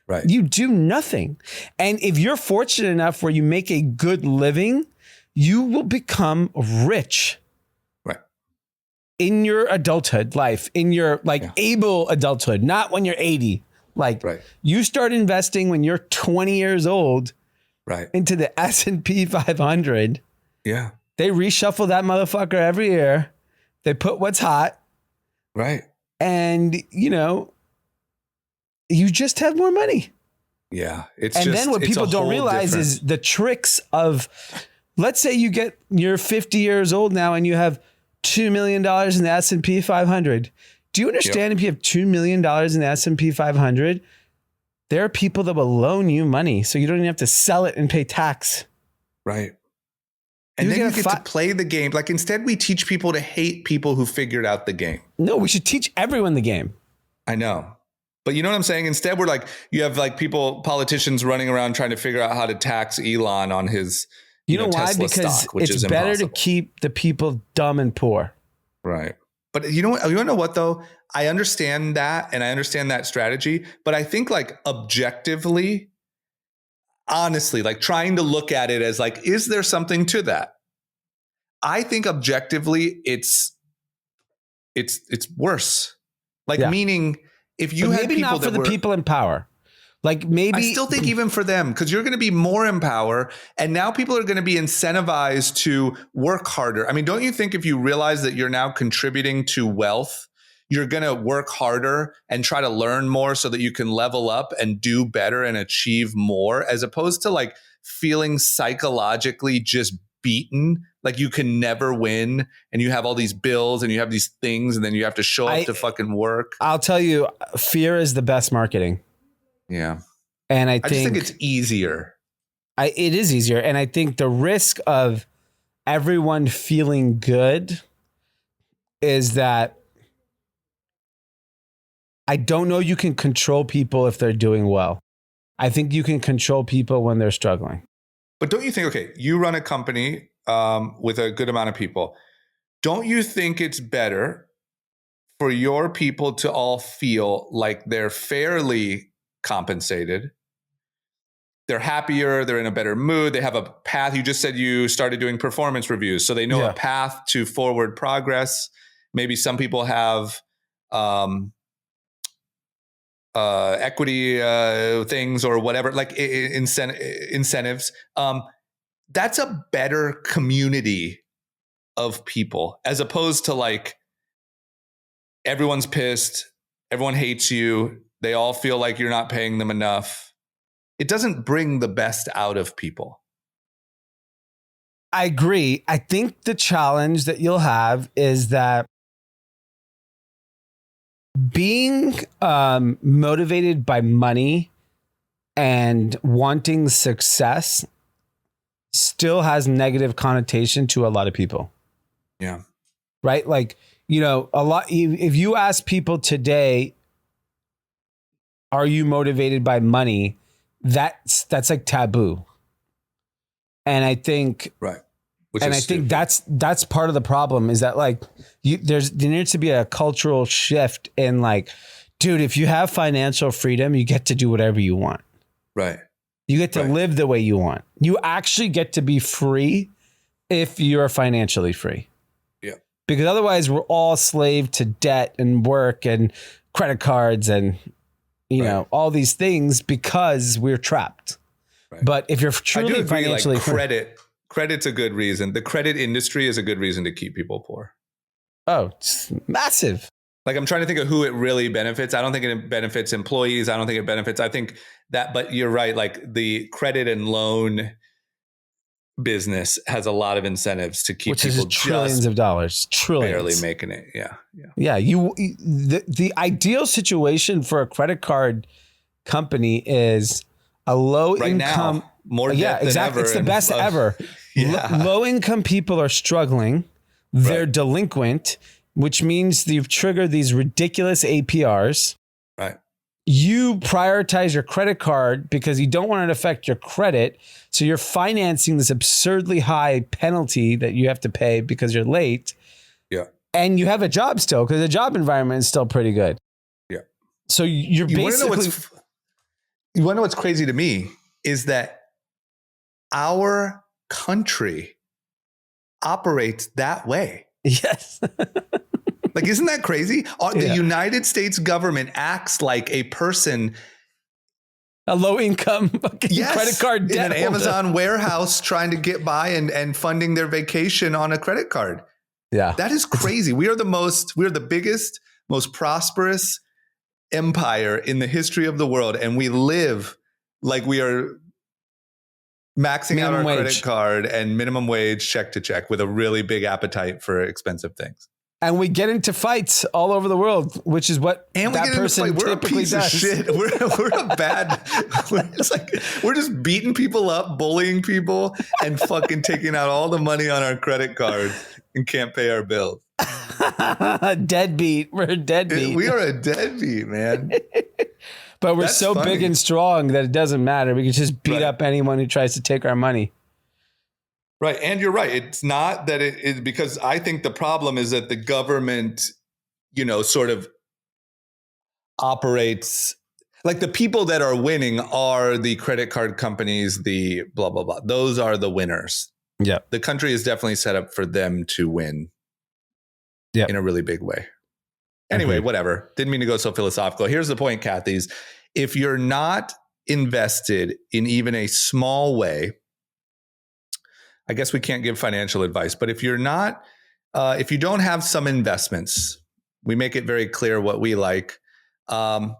Right. You do nothing. And if you're fortunate enough where you make a good living, you will become rich. Right. In your adulthood life, in your able adulthood, not when you're 80. Like you start investing when you're 20 years old, into the S&P 500. Yeah. They reshuffle that motherfucker every year. They put what's hot. Right. And, you just have more money. Yeah. Then what people don't realize is the tricks of, let's say you're 50 years old now and you have $2 million in the S&P 500. Do you understand if you have $2 million in the S&P 500, there are people that will loan you money so you don't even have to sell it and pay tax. Right. And then you get to play the game. Like, instead we teach people to hate people who figured out the game. No, we should teach everyone the game. I know. But you know what I'm saying? Instead, we're like, you have like politicians running around trying to figure out how to tax Elon on his You know why? Tesla Because stock, which it's is better impossible. to keep the people dumb and poor. Right. But you know what? You want to know what though? I understand that, and I understand that strategy. But I think like objectively, honestly, like trying to look at it as like, is there something to that? I think objectively, it's worse. Like meaning, if you had maybe people not for the people in power. Like maybe I still think even for them, because you're going to be more in power, and now people are going to be incentivized to work harder. I mean, don't you think if you realize that you're now contributing to wealth, you're going to work harder and try to learn more so that you can level up and do better and achieve more, as opposed to like feeling psychologically just beaten, like you can never win and you have all these bills and you have these things and then you have to show up to fucking work. I'll tell you, fear is the best marketing. Yeah. And I just think it's easier. It is easier. And I think the risk of everyone feeling good is that I don't know you can control people if they're doing well. I think you can control people when they're struggling. But don't you think, okay, you run a company with a good amount of people. Don't you think it's better for your people to all feel like they're fairly compensated? They're happier, they're in a better mood, they have a path. You just said you started doing performance reviews, so they know a path to forward progress. Maybe some people have equity things or whatever, like incentives. That's a better community of people, as opposed to like everyone's pissed, everyone hates you, they all feel like you're not paying them enough. It doesn't bring the best out of people. I agree. I think the challenge that you'll have is that being motivated by money and wanting success still has negative connotation to a lot of people. Yeah. Right? Like, you know, if you ask people today, are you motivated by money? That's like taboo. And I think, right. I think that's part of the problem is that like there needs to be a cultural shift in like, dude, if you have financial freedom, you get to do whatever you want. Right. You get to live the way you want. You actually get to be free if you're financially free. Yeah. Because otherwise we're all slave to debt and work and credit cards and, you know, all these things because we're trapped. Right. But if you're truly financially free, credit's a good reason. The credit industry is a good reason to keep people poor. Oh, it's massive. Like I'm trying to think of who it really benefits. I don't think it benefits employees. I don't think it benefits. I think that, but you're right. Like the credit and loan business has a lot of incentives to keep people trillions of dollars, barely making it. Yeah. Yeah. The ideal situation for a credit card company is a low income. Now, more debt than ever. It's the best ever. Low income people are struggling. They're delinquent, which means you've triggered these ridiculous APRs. Right. You prioritize your credit card because you don't want it to affect your credit. So you're financing this absurdly high penalty that you have to pay because you're late. Yeah. And you have a job still because the job environment is still pretty good. Yeah. So you're basically... You want to know what's crazy to me is that our country operates that way. Yes. Like, isn't that crazy? The United States government acts like a person, a low income credit card debt in an Amazon warehouse trying to get by and funding their vacation on a credit card. Yeah. That is crazy. We are the biggest, most prosperous empire in the history of the world, and we live like we are maxing out our credit card and minimum wage check to check with a really big appetite for expensive things. And we get into fights all over the world, which is what that person typically does. Shit. We're a bad. We're just beating people up, bullying people, and fucking taking out all the money on our credit cards and can't pay our bills. Deadbeat. We're a deadbeat. We are a deadbeat, man. But we're so funny. Big and strong that it doesn't matter. We can just beat up anyone who tries to take our money. Right. And you're right. It's not that it is, because I think the problem is that the government, sort of operates like the people that are winning are the credit card companies, the blah, blah, blah. Those are the winners. Yeah. The country is definitely set up for them to win. Yeah. In a really big way. Anyway, whatever. Didn't mean to go so philosophical. Here's the point, Kathy's. If you're not invested in even a small way, I guess we can't give financial advice, but if you're not, if you don't have some investments, we make it very clear what we like. You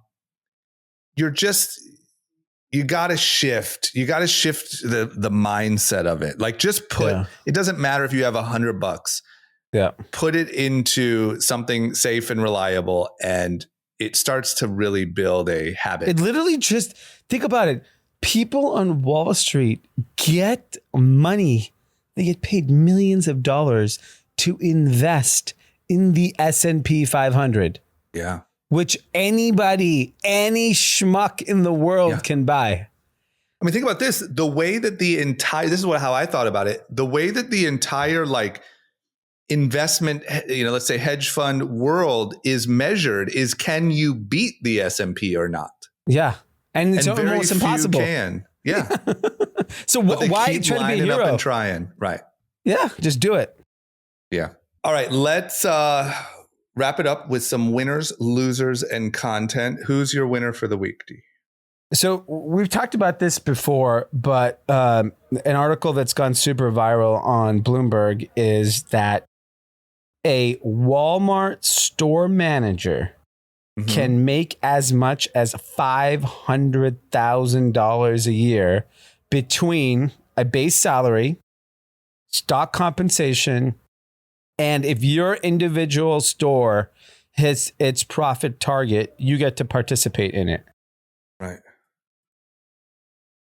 got to shift. You got to shift the mindset of it. Like just it doesn't matter if you have $100. Yeah. Put it into something safe and reliable, and it starts to really build a habit. It literally just think about it. People on Wall Street get money. They get paid millions of dollars to invest in the S&P 500. Yeah. Which anybody, any schmuck in the world can buy. I mean, think about this. The way that this is how I thought about it. The way that the entire like investment, let's say hedge fund world is measured is, can you beat the S&P or not? Yeah. And it's very almost few impossible. Can. Yeah. So why keep try to be a lining hero? up and trying. Right. Yeah. Just do it. Yeah. All right. Let's wrap it up with some winners, losers, and content. Who's your winner for the week, D? So we've talked about this before, but an article that's gone super viral on Bloomberg is that a Walmart store manager can make as much as $500,000 a year between a base salary, stock compensation, and if your individual store hits its profit target, you get to participate in it. Right.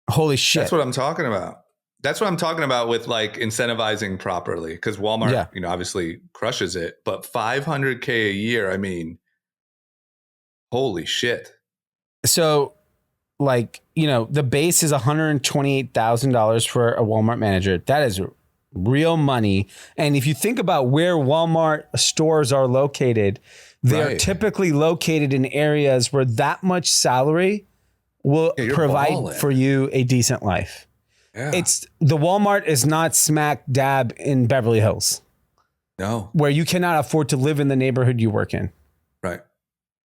Holy shit. That's what I'm talking about. That's what I'm talking about with like incentivizing properly, because Walmart, obviously crushes it, but $500K a year. I mean, holy shit. So like, the base is $128,000 for a Walmart manager. That is real money. And if you think about where Walmart stores are located, they are typically located in areas where that much salary will provide for you a decent life. Yeah. The Walmart is not smack dab in Beverly Hills. No. Where you cannot afford to live in the neighborhood you work in. Right.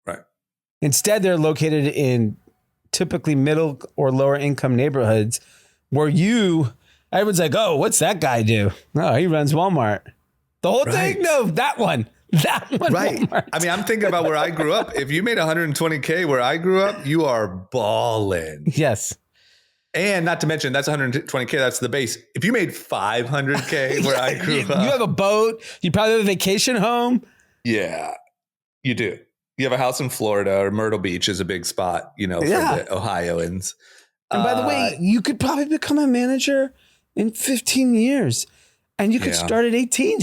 Right. Instead, they're located in typically middle or lower income neighborhoods where everyone's like, oh, what's that guy do? Oh, he runs Walmart. The whole thing? No, that one. That one. Right. Walmart. I mean, I'm thinking about where I grew up. If you made $120K where I grew up, you are balling. Yes. And not to mention, that's $120K. That's the base. If you made $500K where I grew up. You have a boat. You probably have a vacation home. Yeah, you do. You have a house in Florida, or Myrtle Beach is a big spot, for the Ohioans. And by the way, you could probably become a manager in 15 years and you could start at 18.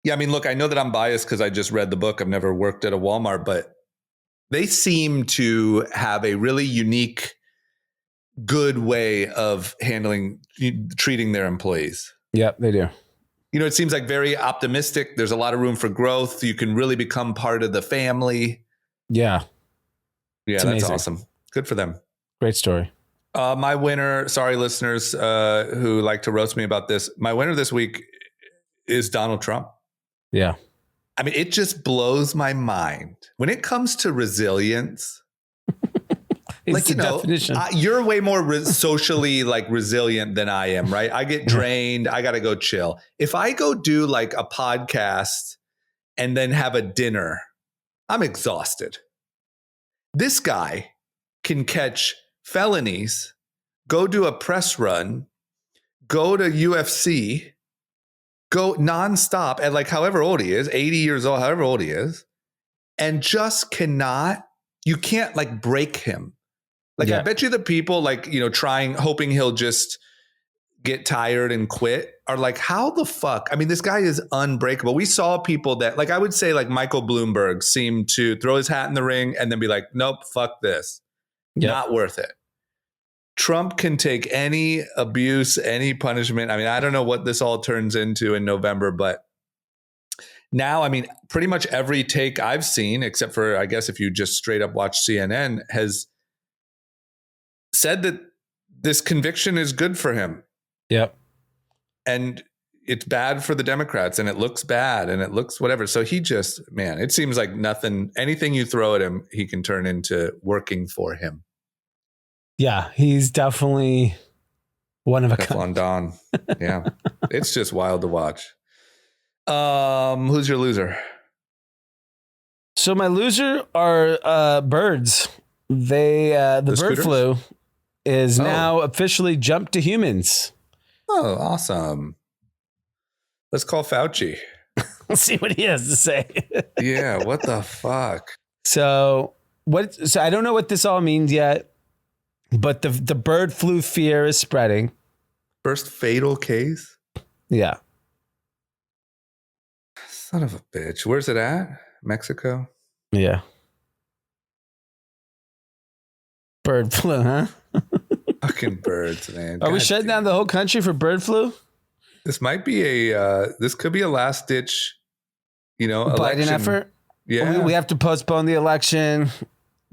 Yeah, I mean, look, I know that I'm biased because I just read the book. I've never worked at a Walmart, but they seem to have a really unique, good way of treating their employees. Yep, they do. It seems like very optimistic. There's a lot of room for growth. You can really become part of the family. Yeah. Yeah, that's amazing. Awesome. Good for them. Great story. My winner, sorry, listeners who like to roast me about this. My winner this week is Donald Trump. Yeah. I mean, it just blows my mind when it comes to resilience. Like, definition. You're way more socially resilient than I am, right? I get drained. I got to go chill. If I go do like a podcast and then have a dinner, I'm exhausted. This guy can catch felonies, go do a press run, go to UFC, go nonstop at however old he is, 80 years old, however old he is, and just you can't break him. I bet you the people hoping he'll just get tired and quit are how the fuck? I mean, this guy is unbreakable. We saw people that I would say Michael Bloomberg seemed to throw his hat in the ring and then be like, nope, fuck this. Yep. Not worth it. Trump can take any abuse, any punishment. I mean, I don't know what this all turns into in November, but now, I mean, pretty much every take I've seen, except for, I guess, if you just straight up watch CNN, has said that this conviction is good for him. Yep. And it's bad for the Democrats, and it looks bad, and it looks whatever. So he just, man, it seems like anything you throw at him, he can turn into working for him. Yeah, he's definitely one of a kind. Don. Yeah. It's just wild to watch. Who's your loser? So my loser are birds. The bird scooters? flu is now officially jumped to humans. Oh, awesome. Let's call Fauci. Let's see what he has to say. Yeah, what the fuck? So I don't know what this all means yet. But the bird flu fear is spreading. First fatal case? Yeah. Son of a bitch. Where's it at? Mexico? Yeah. Bird flu, huh? Fucking birds, man. Are we God shutting damn. down the whole country for bird flu? This might be this could be a last ditch, Biden election effort? Yeah. We have to postpone the election.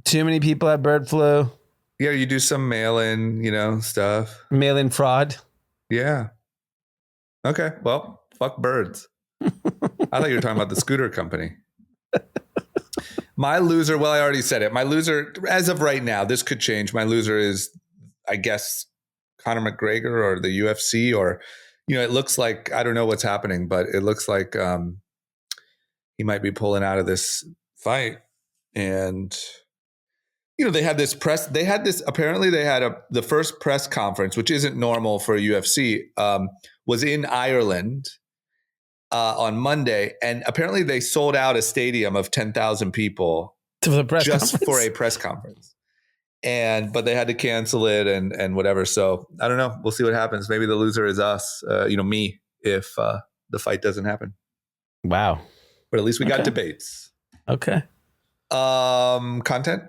Too many people have bird flu. Yeah, you do some mail-in, stuff. Mail-in fraud. Yeah. Okay. Well, fuck birds. I thought you were talking about the scooter company. My loser, well, I already said it. My loser, as of right now, this could change. My loser is, I guess, Conor McGregor or the UFC, or, it looks like, I don't know what's happening, but it looks like he might be pulling out of this fight. And, they had this apparently they had the first press conference, which isn't normal for a UFC, was in Ireland on Monday. And apparently they sold out a stadium of 10,000 people To the press just conference? for a press conference. But they had to cancel it and whatever. So I don't know. We'll see what happens. Maybe the loser is us, me, if the fight doesn't happen. Wow. But at least we got debates. Okay. Content?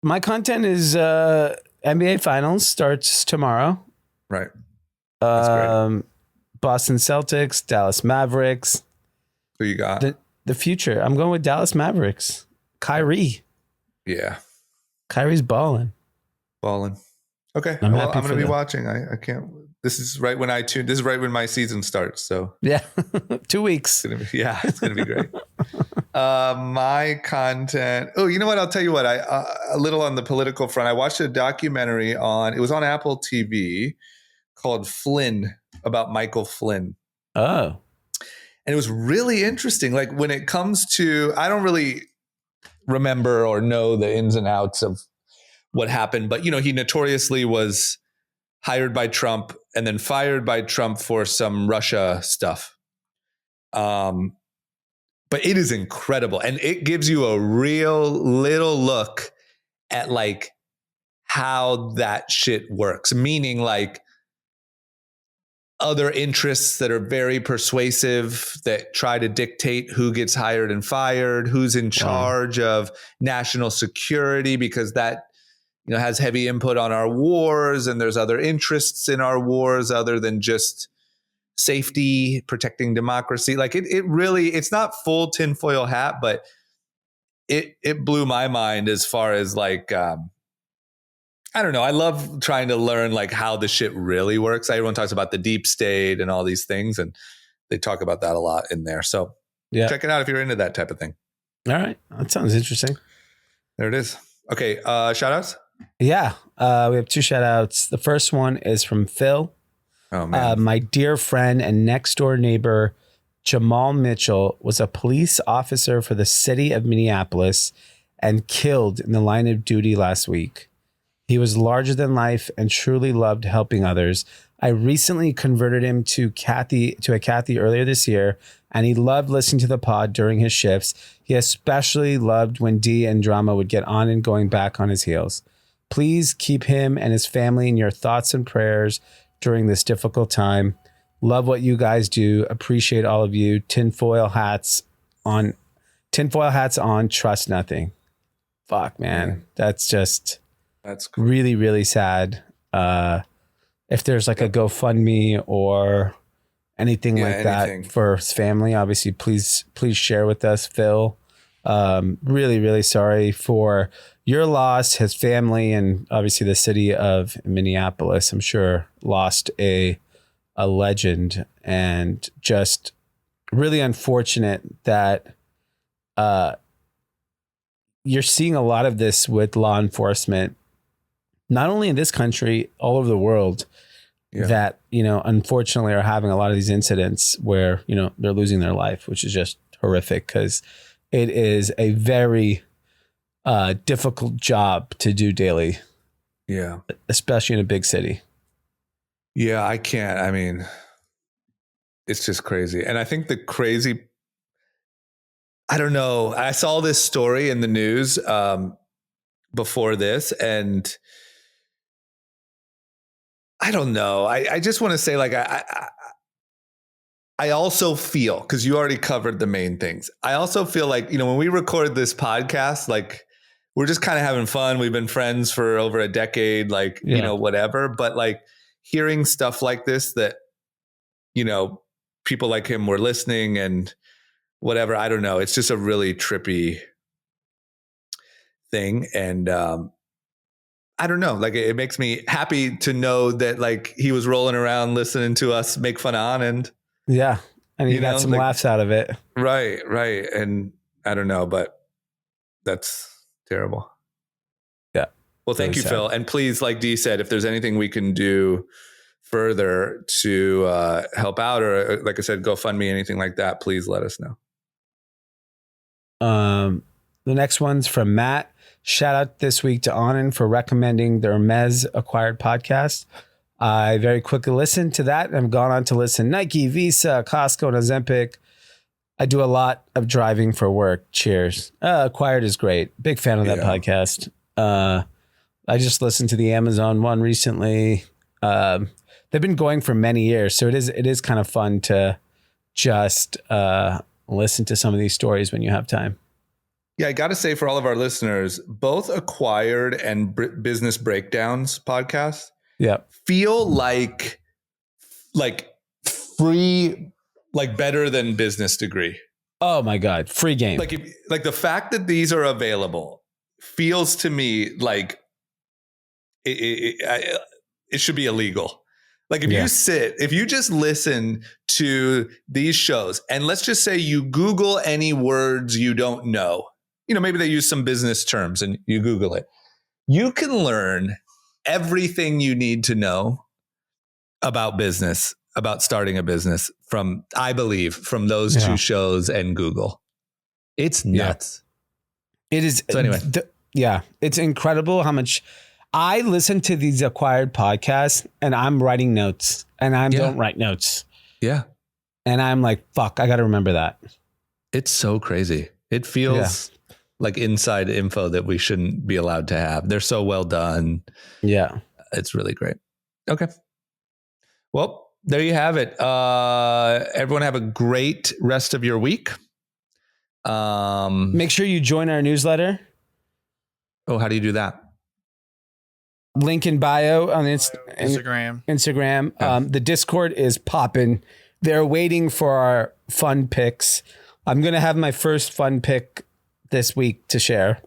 My content is NBA Finals starts tomorrow. Right. That's great. Boston Celtics, Dallas Mavericks. Who you got? The future. I'm going with Dallas Mavericks. Kyrie. Yeah. Kyrie's balling. Okay. I'm I'm happy going to for be them. watching. I can't. This is right when this is right when my season starts. So Yeah. 2 weeks. it's going to be great. My content. Oh, you know what? I'll tell you what. A little on the political front. I watched a documentary it was on Apple TV called Flynn, about Michael Flynn. Oh. And it was really interesting. Like when it comes to, I don't really remember or know the ins and outs of what happened, but he notoriously was hired by Trump and then fired by Trump for some Russia stuff. But it is incredible. And it gives you a real little look at like how that shit works. Meaning like other interests that are very persuasive that try to dictate who gets hired and fired, who's in charge of national security, because that has heavy input on our wars, and there's other interests in our wars other than just safety, protecting democracy. Like it really, it's not full tinfoil hat, but it blew my mind as far as like, I don't know. I love trying to learn like how the shit really works. Everyone talks about the deep state and all these things, and they talk about that a lot in there. So check it out if you're into that type of thing. All right. That sounds interesting. There it is. Okay. Shout outs. Yeah. We have 2 shout outs. The first one is from Phil. Oh man. My dear friend and next door neighbor, Jamal Mitchell, was a police officer for the city of Minneapolis and killed in the line of duty last week. He was larger than life and truly loved helping others. I recently converted him to a Kathy earlier this year, and he loved listening to the pod during his shifts. He especially loved when Dee and Drama would get on and going back on his heels. Please keep him and his family in your thoughts and prayers during this difficult time. Love what you guys do. Appreciate all of you. Tinfoil hats on. Trust nothing. Fuck, man. That's cool. really, really sad. If there's like a GoFundMe or anything that for his family, obviously, please share with us, Phil. Really, really sorry for your loss, his family, and obviously the city of Minneapolis. I'm sure lost a legend, and just really unfortunate that you're seeing a lot of this with law enforcement, not only in this country, all over the world, that, unfortunately are having a lot of these incidents where, they're losing their life, which is just horrific because it is a very difficult job to do daily. Yeah. Especially in a big city. Yeah, I can't. I mean, it's just crazy. And I think I don't know. I saw this story in the news before this, and I don't know. I just want to say, like, I also feel, because you already covered the main things. I also feel like, you know, when we record this podcast, like, we're just kind of having fun. We've been friends for over a decade, like, you know, whatever. But like hearing stuff like this, that, you know, people like him were listening and whatever, I don't know. It's just a really trippy thing. And I don't know, like, it makes me happy to know that, like, he was rolling around listening to us make fun on, and yeah. And he got some laughs out of it. Right. And I don't know, but that's terrible. Yeah. Well, thank you, Phil. And please, like Dee said, if there's anything we can do further to help out, or like I said, GoFundMe, anything like that, please let us know. The next one's from Matt. Shout out this week to Anand for recommending the Hermes acquired podcast. I very quickly listened to that and I've gone on to listen Nike, Visa, Costco, and Ozempic. I do a lot of driving for work. Cheers. Acquired is great. Big fan of that podcast. I just listened to the Amazon one recently. They've been going for many years, so it is kind of fun to just listen to some of these stories when you have time. Yeah, I got to say, for all of our listeners, both Acquired and Business Breakdowns podcasts feel like free, like better than Business Degree. Oh my God, free game. Like the fact that these are available feels to me like it should be illegal. Like if you just listen to these shows, and let's just say you Google any words you don't know, you know, maybe they use some business terms and you Google it, you can learn everything you need to know about business, about starting a business from those two shows and Google. It's nuts. It is. So anyway, it's incredible how much I listen to these Acquired podcasts and I'm writing notes and I don't write notes. Yeah. And I'm like, fuck, I got to remember that. It's so crazy. It feels like inside info that we shouldn't be allowed to have. They're so well done. Yeah. It's really great. Okay. Well, there you have it. Everyone have a great rest of your week. Make sure you join our newsletter. Oh, how do you do that? Link in bio on Instagram. Yeah. The Discord is popping. They're waiting for our fun picks. I'm going to have my first fun pick this week to share.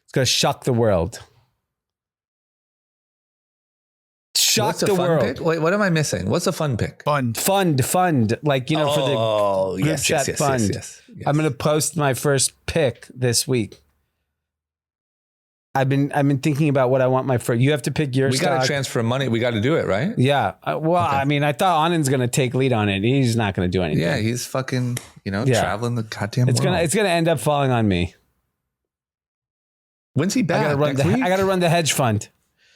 It's going to shock the world. Shock the world. Pick? Wait, what am I missing? What's a fun pick? Fund. Like, you know, for the group chat fund. Yes. I'm going to post my first pick this week. I've been thinking about what I want my first. You have to pick your stock. We got to transfer money. We got to do it, right? Yeah. I mean, I thought Anand's going to take lead on it. He's not going to do anything. Yeah, he's fucking, traveling the goddamn world. It's going to end up falling on me. When's he back? I got to run the hedge fund.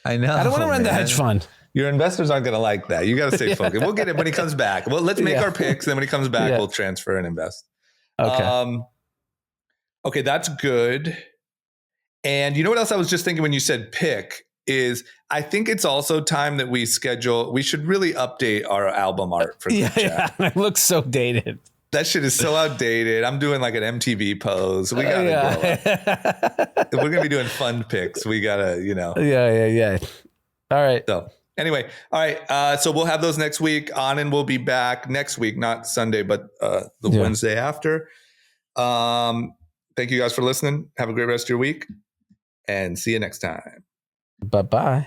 I know. I don't want to run the hedge fund. Your investors aren't going to like that. You got to stay focused. We'll get it when he comes back. Well, let's make our picks. Then when he comes back, we'll transfer and invest. Okay. Okay, that's good. And you know what else I was just thinking when you said pick is I think it's also time that we should really update our album art for the chat. Yeah, it looks so dated. That shit is so outdated. I'm doing like an MTV pose. We got to grow up. If we're going to be doing fun picks, we got to, Yeah. All right. So anyway, all right. So we'll have those next week. Anand will be back next week, not Sunday, but the Wednesday after. Thank you guys for listening. Have a great rest of your week and see you next time. Bye-bye.